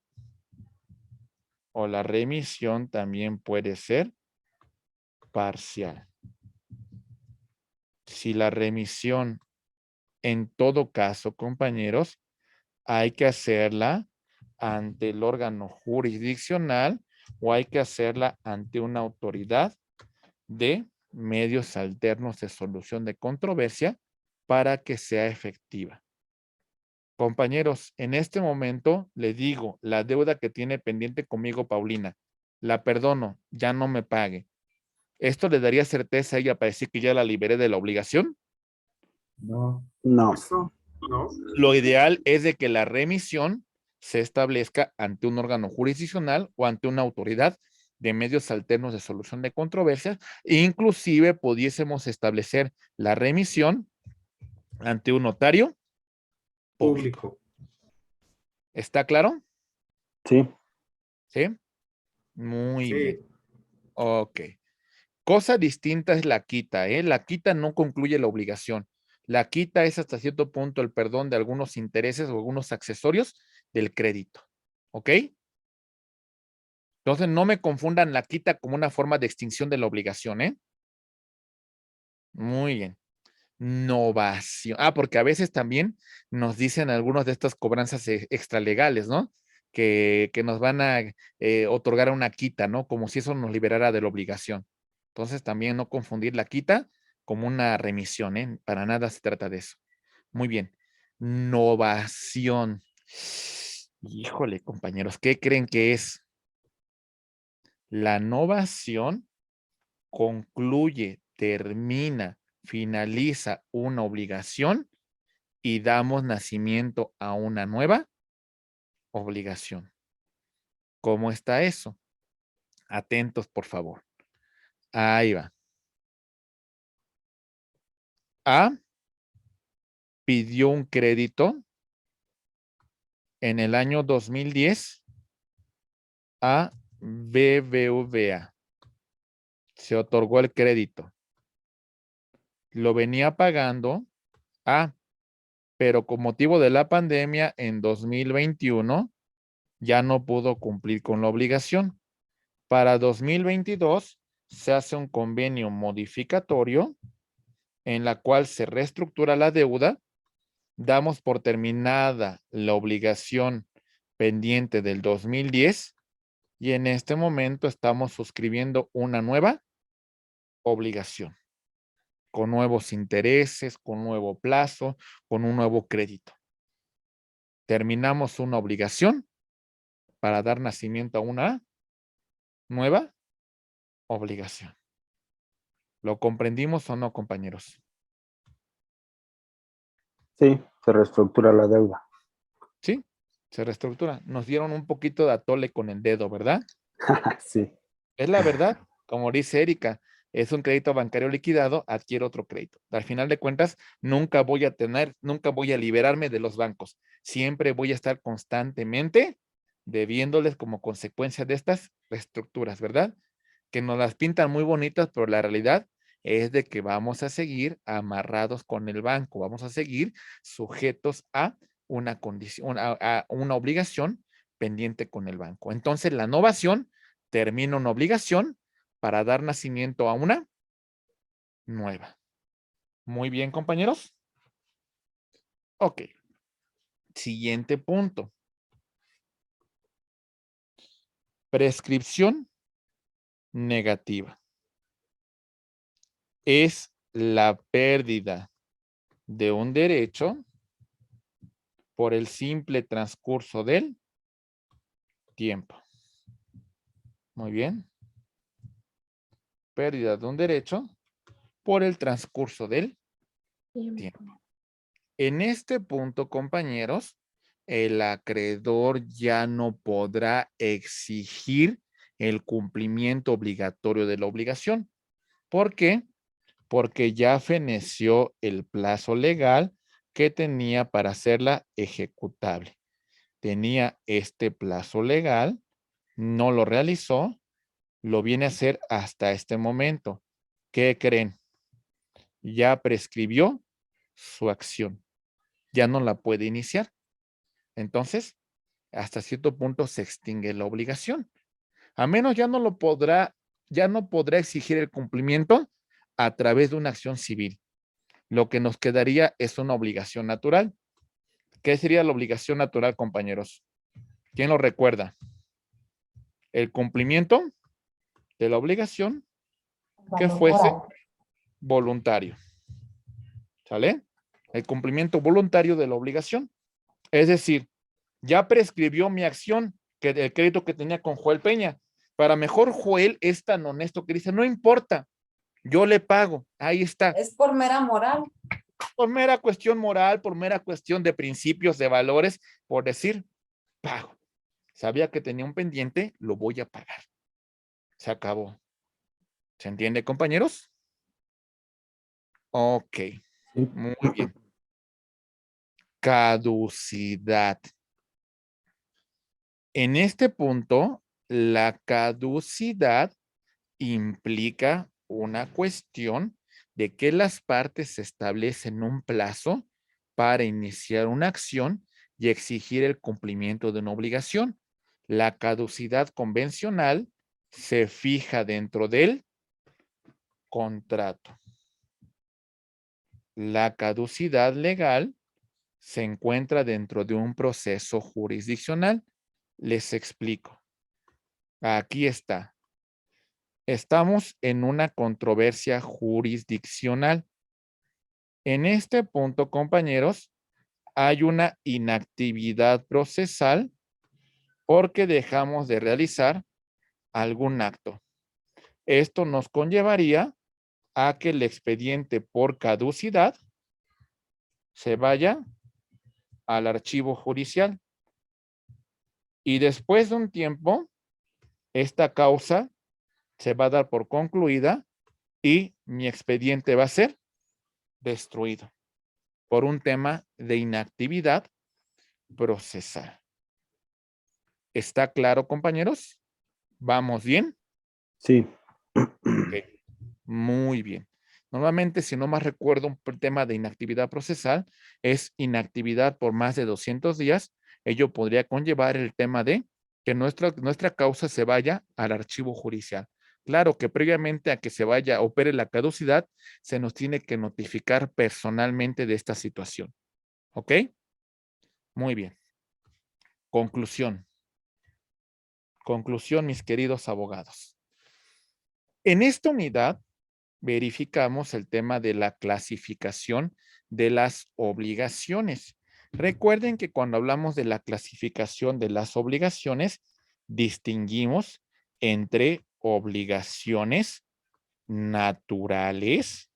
o la remisión también puede ser parcial. Si la remisión, en todo caso, compañeros, hay que hacerla ante el órgano jurisdiccional o hay que hacerla ante una autoridad de medios alternos de solución de controversia para que sea efectiva. Compañeros, en este momento le digo, la deuda que tiene pendiente conmigo Paulina, la perdono, ya no me pague. ¿Esto le daría certeza a ella para decir que ya la liberé de la obligación? No. Lo ideal es de que la remisión se establezca ante un órgano jurisdiccional o ante una autoridad de medios alternos de solución de controversias. Inclusive pudiésemos establecer la remisión ante un notario público. ¿Está claro? Sí. ¿Sí? Muy bien. Ok. Cosa distinta es la quita, ¿eh? La quita no concluye la obligación. La quita es hasta cierto punto el perdón de algunos intereses o algunos accesorios del crédito. ¿Ok? Entonces no me confundan la quita como una forma de extinción de la obligación, ¿eh? Muy bien. Novación. Ah, porque a veces también nos dicen algunos de estas cobranzas extralegales, ¿no? Que nos van a otorgar una quita, ¿no? Como si eso nos liberara de la obligación. Entonces también no confundir la quita como una remisión, ¿eh? Para nada se trata de eso. Muy bien. Novación. Híjole, compañeros, ¿qué creen que es? La novación concluye, termina, finaliza una obligación y damos nacimiento a una nueva obligación. ¿Cómo está eso? Atentos, por favor. Ahí va. A pidió un crédito en el año 2010 a BBVA. Se otorgó el crédito. Lo venía pagando a, pero con motivo de la pandemia en 2021 ya no pudo cumplir con la obligación. Para 2022 se hace un convenio modificatorio en la cual se reestructura la deuda, damos por terminada la obligación pendiente del 2010 y en este momento estamos suscribiendo una nueva obligación con nuevos intereses, con nuevo plazo, con un nuevo crédito. Terminamos una obligación para dar nacimiento a una nueva obligación. ¿Lo comprendimos o no, compañeros? Sí, se reestructura la deuda. Sí, se reestructura. Nos dieron un poquito de atole con el dedo, ¿verdad? Sí. Es la verdad, como dice Erika, es un crédito bancario liquidado, adquiere otro crédito. Al final de cuentas, nunca voy a liberarme de los bancos. Siempre voy a estar constantemente debiéndoles como consecuencia de estas reestructuras, ¿verdad? Que nos las pintan muy bonitas, pero la realidad es de que vamos a seguir amarrados con el banco, vamos a seguir sujetos a una condición, a una obligación pendiente con el banco. Entonces, la novación termina una obligación para dar nacimiento a una nueva. Muy bien, compañeros. Ok. Siguiente punto. Prescripción negativa. Es la pérdida de un derecho por el simple transcurso del tiempo. Muy bien. Pérdida de un derecho por el transcurso del tiempo. En este punto, compañeros, el acreedor ya no podrá exigir el cumplimiento obligatorio de la obligación. ¿Por qué? Porque ya feneció el plazo legal que tenía para hacerla ejecutable. Tenía este plazo legal, no lo realizó, lo viene a hacer hasta este momento. ¿Qué creen? Ya prescribió su acción. Ya no la puede iniciar. Entonces, hasta cierto punto se extingue la obligación. A menos ya no podrá exigir el cumplimiento a través de una acción civil. Lo que nos quedaría es una obligación natural. ¿Qué sería la obligación natural, compañeros? ¿Quién lo recuerda? El cumplimiento de la obligación que fuese voluntario. ¿Sale? El cumplimiento voluntario de la obligación. Es decir, ya prescribió mi acción, que el crédito que tenía con Joel Peña. Para mejor Joel es tan honesto que dice, no importa, yo le pago. Ahí está. Es por mera moral. Por mera cuestión moral, por mera cuestión de principios, de valores, por decir, pago. Sabía que tenía un pendiente, lo voy a pagar. Se acabó. ¿Se entiende, compañeros? Ok. Sí. Muy bien. Caducidad. En este punto, la caducidad implica una cuestión de que las partes establecen un plazo para iniciar una acción y exigir el cumplimiento de una obligación. La caducidad convencional se fija dentro del contrato. La caducidad legal se encuentra dentro de un proceso jurisdiccional. Les explico. Aquí está. Estamos en una controversia jurisdiccional. En este punto, compañeros, hay una inactividad procesal porque dejamos de realizar algún acto. Esto nos conllevaría a que el expediente por caducidad se vaya al archivo judicial. Y después de un tiempo, esta causa se va a dar por concluida y mi expediente va a ser destruido por un tema de inactividad procesal. ¿Está claro, compañeros? ¿Vamos bien? Sí. Ok. Muy bien. Normalmente, si no más recuerdo, un tema de inactividad procesal es inactividad por más de 200 días. Ello podría conllevar el tema de que nuestra causa se vaya al archivo judicial. Claro que previamente a que se vaya, opere la caducidad, se nos tiene que notificar personalmente de esta situación. ¿Ok? Muy bien. Conclusión. Conclusión, mis queridos abogados. En esta unidad verificamos el tema de la clasificación de las obligaciones. Recuerden que cuando hablamos de la clasificación de las obligaciones, distinguimos entre obligaciones naturales,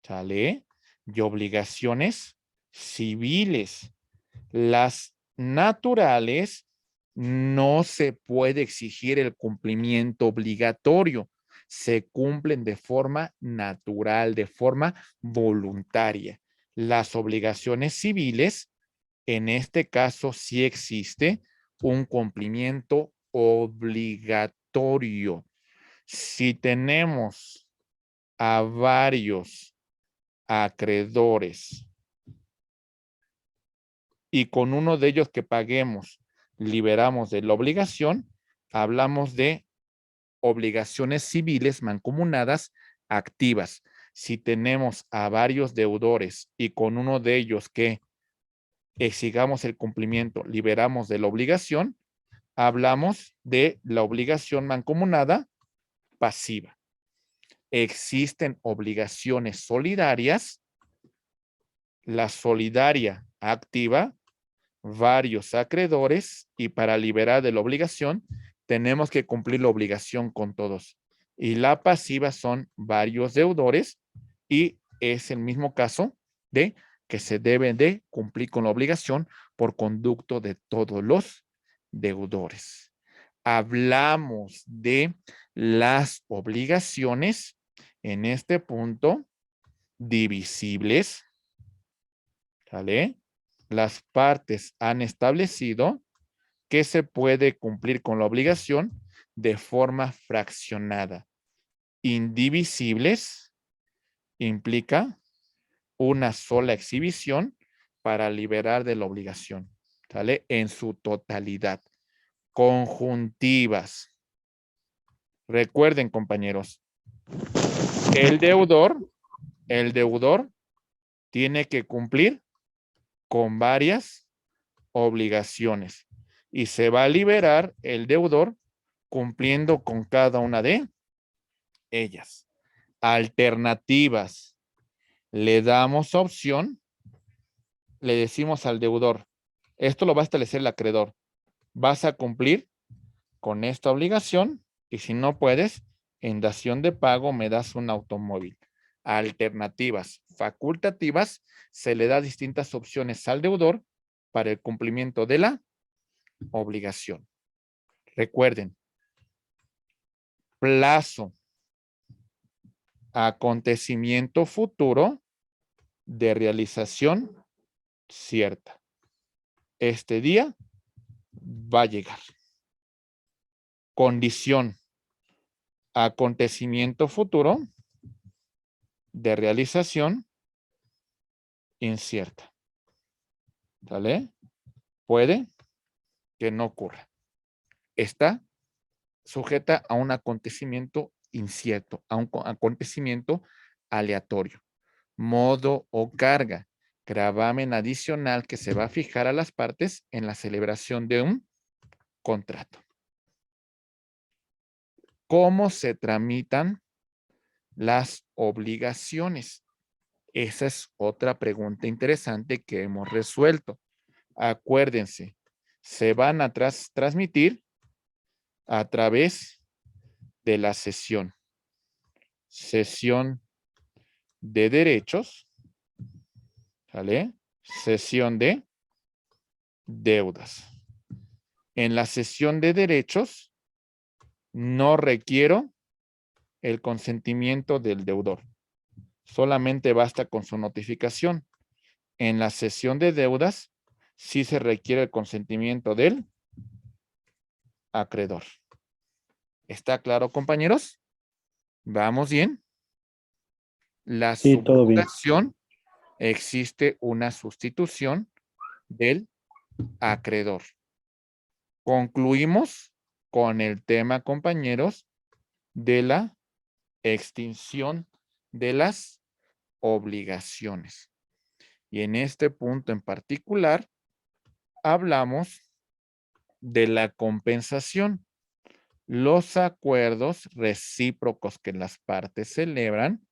¿sale? Y obligaciones civiles. Las naturales no se puede exigir el cumplimiento obligatorio. Se cumplen de forma natural, de forma voluntaria. Las obligaciones civiles, en este caso, sí existe un cumplimiento obligatorio. Si tenemos a varios acreedores y con uno de ellos que paguemos liberamos de la obligación, hablamos de obligaciones civiles mancomunadas activas. Si tenemos a varios deudores y con uno de ellos que exigamos el cumplimiento, liberamos de la obligación, hablamos de la obligación mancomunada pasiva. Existen obligaciones solidarias, la solidaria activa, varios acreedores y para liberar de la obligación tenemos que cumplir la obligación con todos. Y la pasiva son varios deudores y es el mismo caso de que se debe de cumplir con la obligación por conducto de todos los deudores. Hablamos de las obligaciones en este punto divisibles, ¿vale? Las partes han establecido que se puede cumplir con la obligación de forma fraccionada indivisibles implica una sola exhibición para liberar de la obligación, ¿sale? En su totalidad. Conjuntivas. Recuerden, compañeros, el deudor tiene que cumplir con varias obligaciones y se va a liberar el deudor cumpliendo con cada una de ellas. Alternativas. Le damos opción, le decimos al deudor, esto lo va a establecer el acreedor, vas a cumplir con esta obligación y si no puedes, en dación de pago me das un automóvil. Alternativas. Facultativas, se le da distintas opciones al deudor para el cumplimiento de la obligación. Recuerden, plazo, acontecimiento futuro de realización cierta. Este día va a llegar. Condición, acontecimiento futuro de realización incierta. ¿Sale? Puede que no ocurra. Está sujeta a un acontecimiento incierto, a un acontecimiento aleatorio. Modo o carga, gravamen adicional que se va a fijar a las partes en la celebración de un contrato. ¿Cómo se tramitan las obligaciones? Esa es otra pregunta interesante que hemos resuelto. Acuérdense, se van a transmitir a través de la sesión. Sesión de derechos, ¿vale? Sesión de deudas. En la sesión de derechos no requiero el consentimiento del deudor. Solamente basta con su notificación. En la sesión de deudas sí se requiere el consentimiento del acreedor. ¿Está claro, compañeros? ¿Vamos bien? La Sí, todo bien. subrogación, existe una sustitución del acreedor. Concluimos con el tema, compañeros, de la extinción de las obligaciones. Y en este punto en particular, hablamos de la compensación. Los acuerdos recíprocos que las partes celebran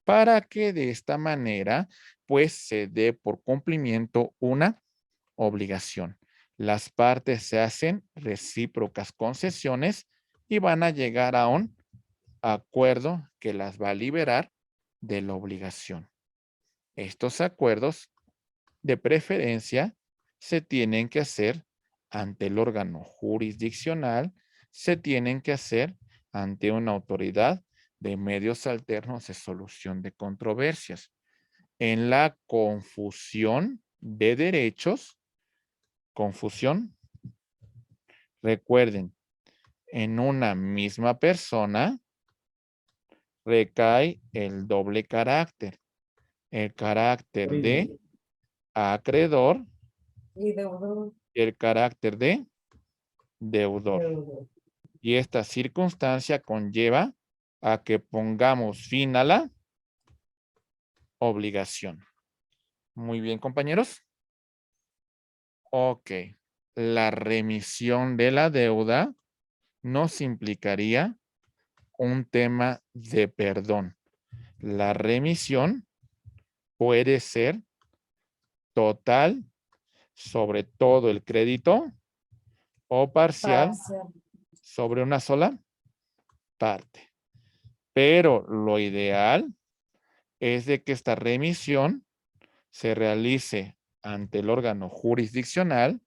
para que de esta manera pues se dé por cumplimiento una obligación. Las partes se hacen recíprocas concesiones y van a llegar a un acuerdo que las va a liberar de la obligación. Estos acuerdos de preferencia se tienen que hacer ante el órgano jurisdiccional, se tienen que hacer ante una autoridad de medios alternos de solución de controversias. En la confusión de derechos, recuerden, en una misma persona recae el doble carácter. El carácter de acreedor Y deudor. y el carácter de deudor. Y esta circunstancia conlleva a que pongamos fin a la obligación. Muy bien, compañeros. Ok. La remisión de la deuda nos implicaría un tema de perdón. La remisión puede ser total sobre todo el crédito o parcial sobre una sola parte. Pero lo ideal es de que esta remisión se realice ante el órgano jurisdiccional,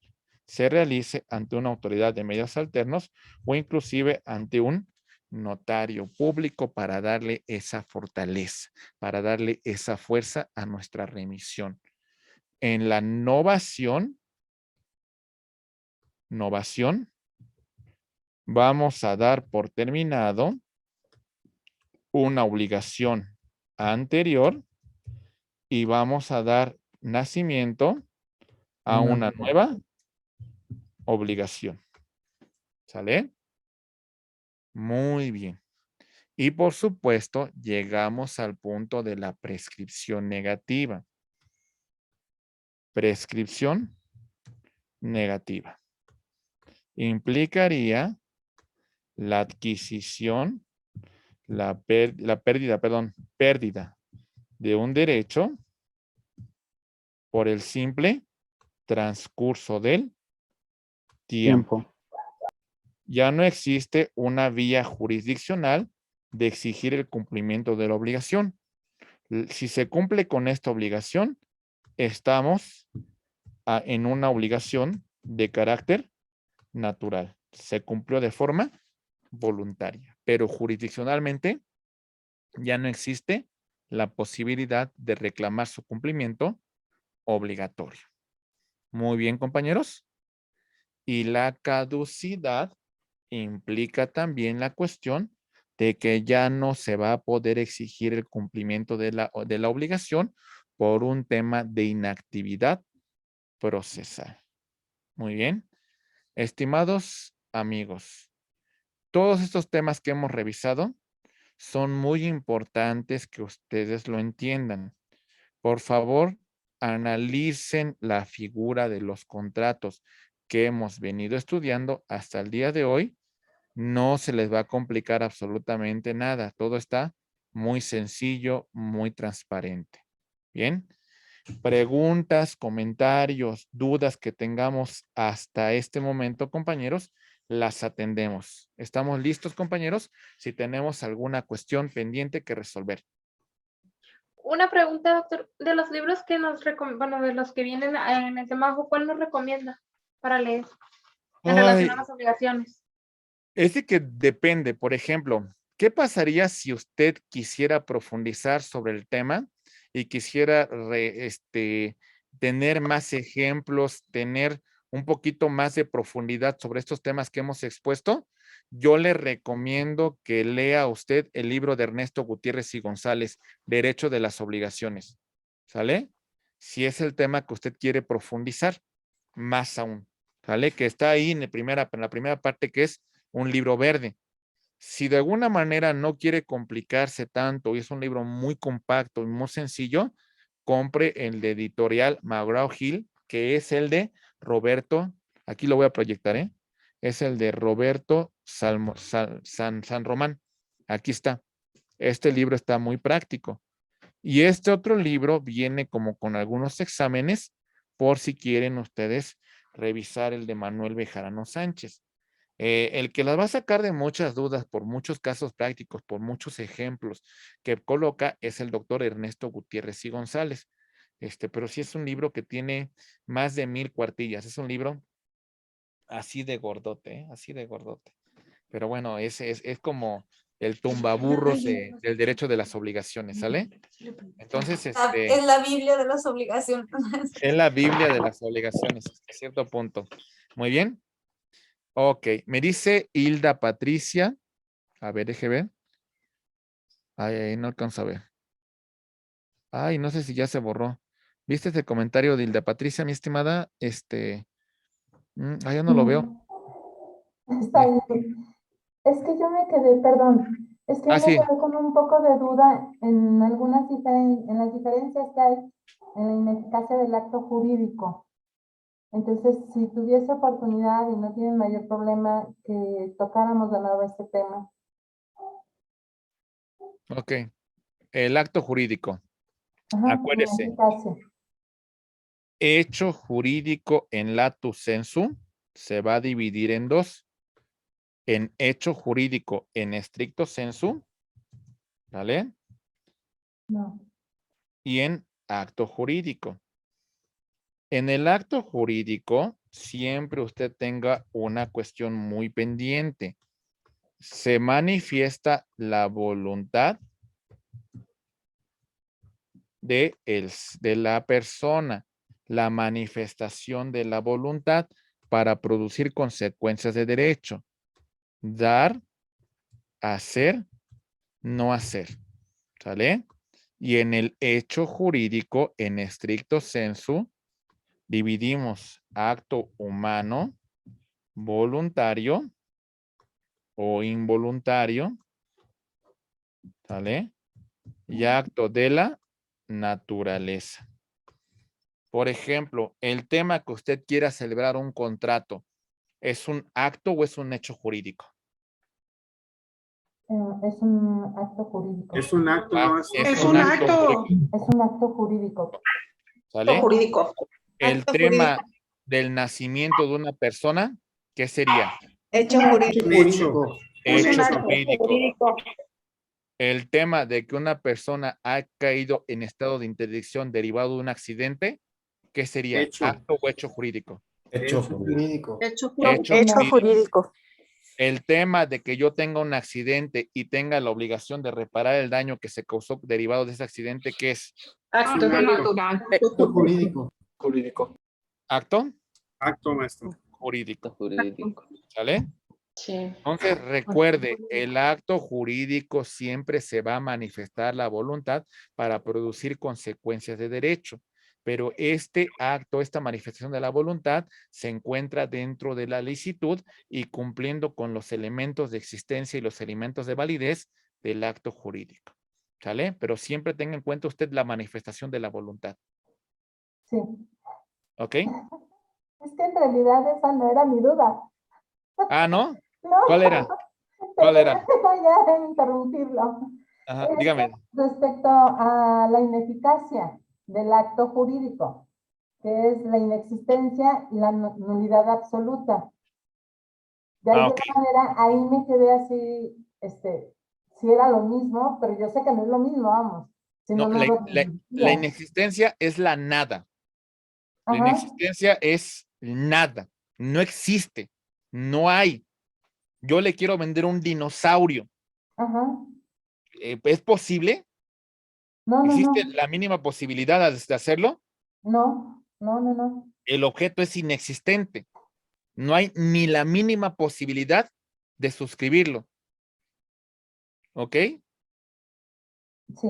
se realice ante una autoridad de medios alternos o inclusive ante un notario público para darle esa fortaleza, para darle esa fuerza a nuestra remisión. En la novación, vamos a dar por terminado una obligación anterior y vamos a dar nacimiento a una nueva obligación. ¿Sale? Muy bien. Y por supuesto, llegamos al punto de la prescripción negativa. Prescripción negativa. Implicaría la adquisición, pérdida de un derecho por el simple transcurso del tiempo. Ya no existe una vía jurisdiccional de exigir el cumplimiento de la obligación. Si se cumple con esta obligación, estamos en una obligación de carácter natural. Se cumplió de forma voluntaria, pero jurisdiccionalmente ya no existe la posibilidad de reclamar su cumplimiento obligatorio. Muy bien, compañeros. Y la caducidad implica también la cuestión de que ya no se va a poder exigir el cumplimiento de la obligación por un tema de inactividad procesal. Muy bien. Estimados amigos, todos estos temas que hemos revisado son muy importantes que ustedes lo entiendan. Por favor, analicen la figura de los contratos que hemos venido estudiando hasta el día de hoy. No se les va a complicar absolutamente nada. Todo está muy sencillo, muy transparente. Bien. Preguntas, comentarios, dudas que tengamos hasta este momento, compañeros, las atendemos. ¿Estamos listos, compañeros? Si tenemos alguna cuestión pendiente que resolver. Una pregunta, doctor, de los libros que de los que vienen en el trabajo, ¿cuál nos recomienda para leer en relación a las obligaciones? Es de que depende. Por ejemplo, ¿qué pasaría si usted quisiera profundizar sobre el tema y quisiera tener más ejemplos, tener un poquito más de profundidad sobre estos temas que hemos expuesto? Yo le recomiendo que lea usted el libro de Ernesto Gutiérrez y González, Derecho de las Obligaciones. ¿Sale? Si es el tema que usted quiere profundizar, más aún. ¿Sale? Que está ahí en la primera parte, que es un libro verde. Si de alguna manera no quiere complicarse tanto y es un libro muy compacto y muy sencillo, compre el de editorial McGraw-Hill, que es el de Roberto, aquí lo voy a proyectar, es el de Roberto San Román. Aquí está. Este libro está muy práctico. Y este otro libro viene como con algunos exámenes por si quieren ustedes revisar el de Manuel Bejarano Sánchez. El que las va a sacar de muchas dudas por muchos casos prácticos, por muchos ejemplos que coloca es el doctor Ernesto Gutiérrez y González. Pero sí es un libro que tiene más de 1000 cuartillas. Es un libro así de gordote, así de gordote. Pero bueno, es como el tumbaburros del derecho de las obligaciones, ¿sale? Entonces, Es la Biblia de las obligaciones. es la Biblia de las obligaciones, hasta cierto punto. Muy bien. Ok, me dice Hilda Patricia. A ver, deje ver. Ay, no alcanzo a ver. Ay, no sé si ya se borró. ¿Viste este comentario de Hilda Patricia, mi estimada? Ya no lo veo. Está bien. Es que yo me quedé, perdón, es que me sí. quedé con un poco de duda en en las diferencias que hay en la ineficacia del acto jurídico. Entonces, si tuviese oportunidad y no tienen mayor problema, que tocáramos de nuevo este tema. Ok. El acto jurídico. Ajá, Acuérdese. ineficacia. Hecho jurídico en lato sensu se va a dividir en dos. En hecho jurídico en estricto sensu, ¿vale? No. Y en acto jurídico. En el acto jurídico, siempre usted tenga una cuestión muy pendiente. Se manifiesta la voluntad de la persona, la manifestación de la voluntad para producir consecuencias de derecho. Dar, hacer no hacer, ¿sale? Y en el hecho jurídico, en estricto sensu, dividimos acto humano, voluntario o involuntario, ¿sale? Y acto de la naturaleza. Por ejemplo, el tema que usted quiera celebrar un contrato, ¿es un acto o es un hecho jurídico? Es un acto jurídico. Es un acto, Ah, no Es un acto. Es un acto jurídico. ¿Sale? Jurídico. El Acto tema del nacimiento de una persona, ¿qué sería? Hecho jurídico. Un hecho. Es un Hecho acto jurídico. jurídico. El tema de que una persona ha caído en estado de interdicción derivado de un accidente, ¿qué sería? Hecho. ¿Acto o hecho jurídico? Hecho jurídico. Hecho Hecho jurídico. jurídico. El tema de que yo tenga un accidente y tenga la obligación de reparar el daño que se causó derivado de ese accidente, ¿qué es? Acto natural. Jurídico. Jurídico. ¿Acto? Acto, maestro. Jurídico. Jurídico. ¿Sale? Sí. Entonces, recuerde, el acto jurídico siempre se va a manifestar la voluntad para producir consecuencias de derecho, pero este acto, esta manifestación de la voluntad se encuentra dentro de la licitud y cumpliendo con los elementos de existencia y los elementos de validez del acto jurídico. ¿Sale? Pero siempre tenga en cuenta usted la manifestación de la voluntad. Sí. ¿Ok? Es que en realidad esa no era mi duda. Ah, ¿no? No. ¿Cuál era? ¿Cuál era? Voy a interrumpirlo. Ajá, dígame. Respecto a la ineficacia del acto jurídico, que es la inexistencia y la nulidad absoluta. De alguna ok. manera, ahí me quedé así, si era lo mismo, pero yo sé que no es lo mismo, vamos. Si No, no, no lo la decía. inexistencia es la nada. La Ajá, inexistencia es nada. No existe. No hay. Yo le quiero vender un dinosaurio. ajá. ¿Es posible? No, no, ¿Existe no. la mínima posibilidad de hacerlo? No, no, no, no. El objeto es inexistente. No hay ni la mínima posibilidad de suscribirlo. ¿Ok? Sí,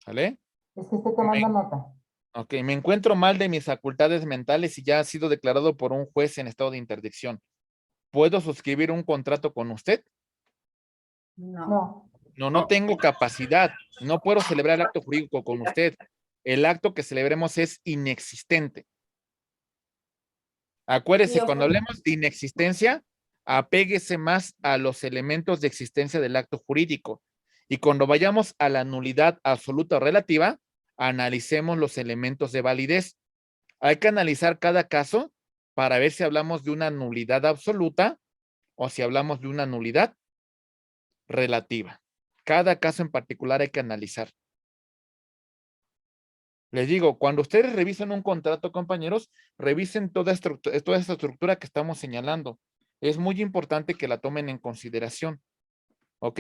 ¿Sale? es que estoy tomando nota. Ok, me encuentro mal de mis facultades mentales y ya ha sido declarado por un juez en estado de interdicción. ¿Puedo suscribir un contrato con usted? No. No tengo capacidad. No puedo celebrar el acto jurídico con usted. El acto que celebremos es inexistente. Acuérdese, cuando hablemos de inexistencia, apéguese más a los elementos de existencia del acto jurídico. Y cuando vayamos a la nulidad absoluta o relativa, analicemos los elementos de validez. Hay que analizar cada caso para ver si hablamos de una nulidad absoluta o si hablamos de una nulidad relativa. Cada caso en particular hay que analizar. Les digo, cuando ustedes revisen un contrato, compañeros, revisen toda esta estructura que estamos señalando. Es muy importante que la tomen en consideración. ¿Ok?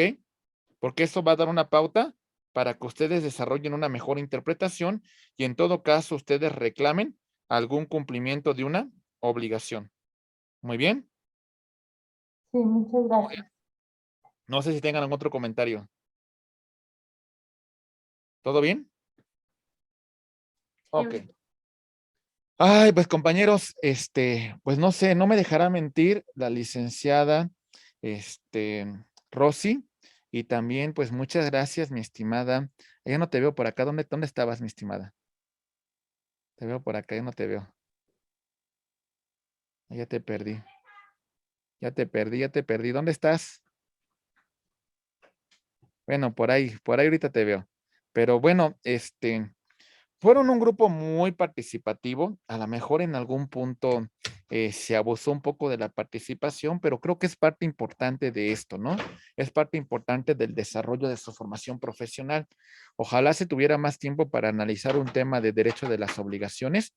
Porque eso va a dar una pauta para que ustedes desarrollen una mejor interpretación y en todo caso ustedes reclamen algún cumplimiento de una obligación. Muy bien. Sí, muchas gracias. No sé si tengan algún otro comentario. ¿Todo bien? Ok. Ay, pues compañeros, pues no sé, no me dejará mentir la licenciada, Rosy, y también, pues muchas gracias, mi estimada. Ya no te veo por acá. ¿Dónde estabas, mi estimada? Te veo por acá, ya no te veo. Ya te perdí. Ya te perdí. ¿Dónde estás? Bueno, por ahí ahorita te veo. Pero bueno, fueron un grupo muy participativo. A lo mejor en algún punto se abusó un poco de la participación, pero creo que es parte importante de esto, ¿no? Es parte importante del desarrollo de su formación profesional. Ojalá se tuviera más tiempo para analizar un tema de derecho de las obligaciones.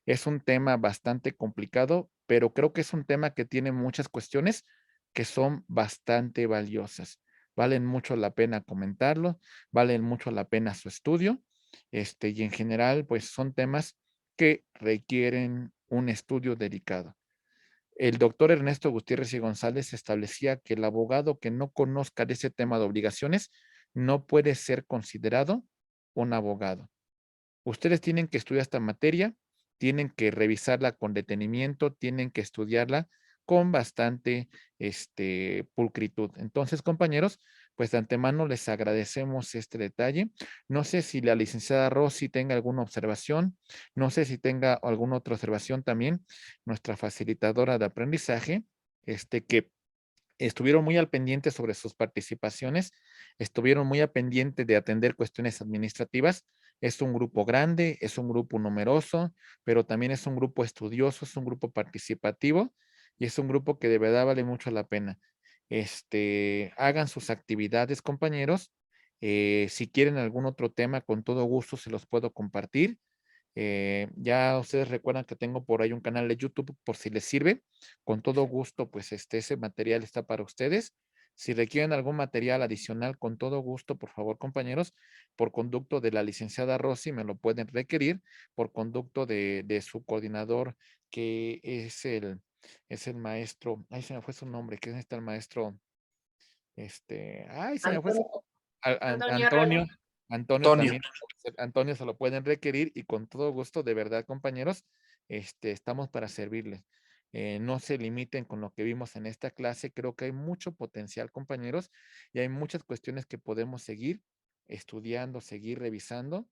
Es un tema bastante complicado, pero creo que es un tema que tiene muchas cuestiones que son bastante valiosas. Valen mucho la pena comentarlo, valen mucho la pena su estudio. Y en general, pues son temas que requieren un estudio dedicado. El doctor Ernesto Gutiérrez y González establecía que el abogado que no conozca de ese tema de obligaciones no puede ser considerado un abogado. Ustedes tienen que estudiar esta materia, tienen que revisarla con detenimiento, tienen que estudiarla con bastante pulcritud. Entonces, compañeros, pues de antemano les agradecemos este detalle. No sé si la licenciada Rosy tenga alguna observación, no sé si tenga alguna otra observación también, nuestra facilitadora de aprendizaje, que estuvieron muy al pendiente sobre sus participaciones, estuvieron muy al pendiente de atender cuestiones administrativas. Es un grupo grande, es un grupo numeroso, pero también es un grupo estudioso, es un grupo participativo y es un grupo que de verdad vale mucho la pena. Hagan sus actividades, compañeros. Si quieren algún otro tema, con todo gusto se los puedo compartir. Ya ustedes recuerdan que tengo por ahí un canal de YouTube por si les sirve. Con todo gusto, pues ese material está para ustedes. Si requieren algún material adicional, con todo gusto, por favor, compañeros, por conducto de la licenciada Rosy me lo pueden requerir, por conducto de su coordinador, que es el maestro, ay, se me fue su nombre, ¿quién está el maestro? Ay, se me fue Antonio Antonio. Herrera. Antonio también, Antonio se lo pueden requerir y con todo gusto, de verdad, compañeros, estamos para servirles. No se limiten con lo que vimos en esta clase, creo que hay mucho potencial, compañeros, y hay muchas cuestiones que podemos seguir estudiando, seguir revisando.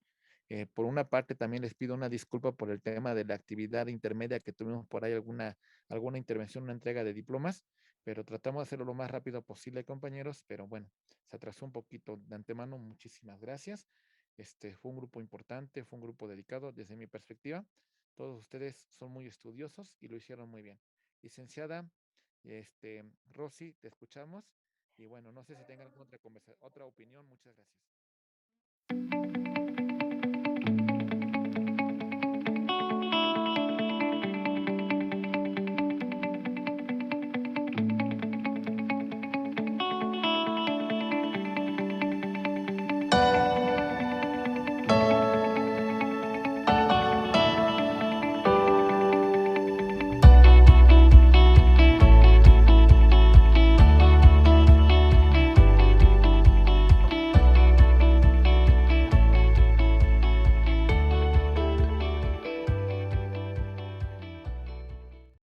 Por una parte, también les pido una disculpa por el tema de la actividad intermedia que tuvimos por ahí alguna intervención, una entrega de diplomas, pero tratamos de hacerlo lo más rápido posible, compañeros, pero bueno, se atrasó un poquito de antemano. Muchísimas gracias. Fue un grupo importante, fue un grupo dedicado desde mi perspectiva. Todos ustedes son muy estudiosos y lo hicieron muy bien. Licenciada, Rosy, te escuchamos. Y bueno, no sé si tengan alguna otra opinión. Muchas gracias.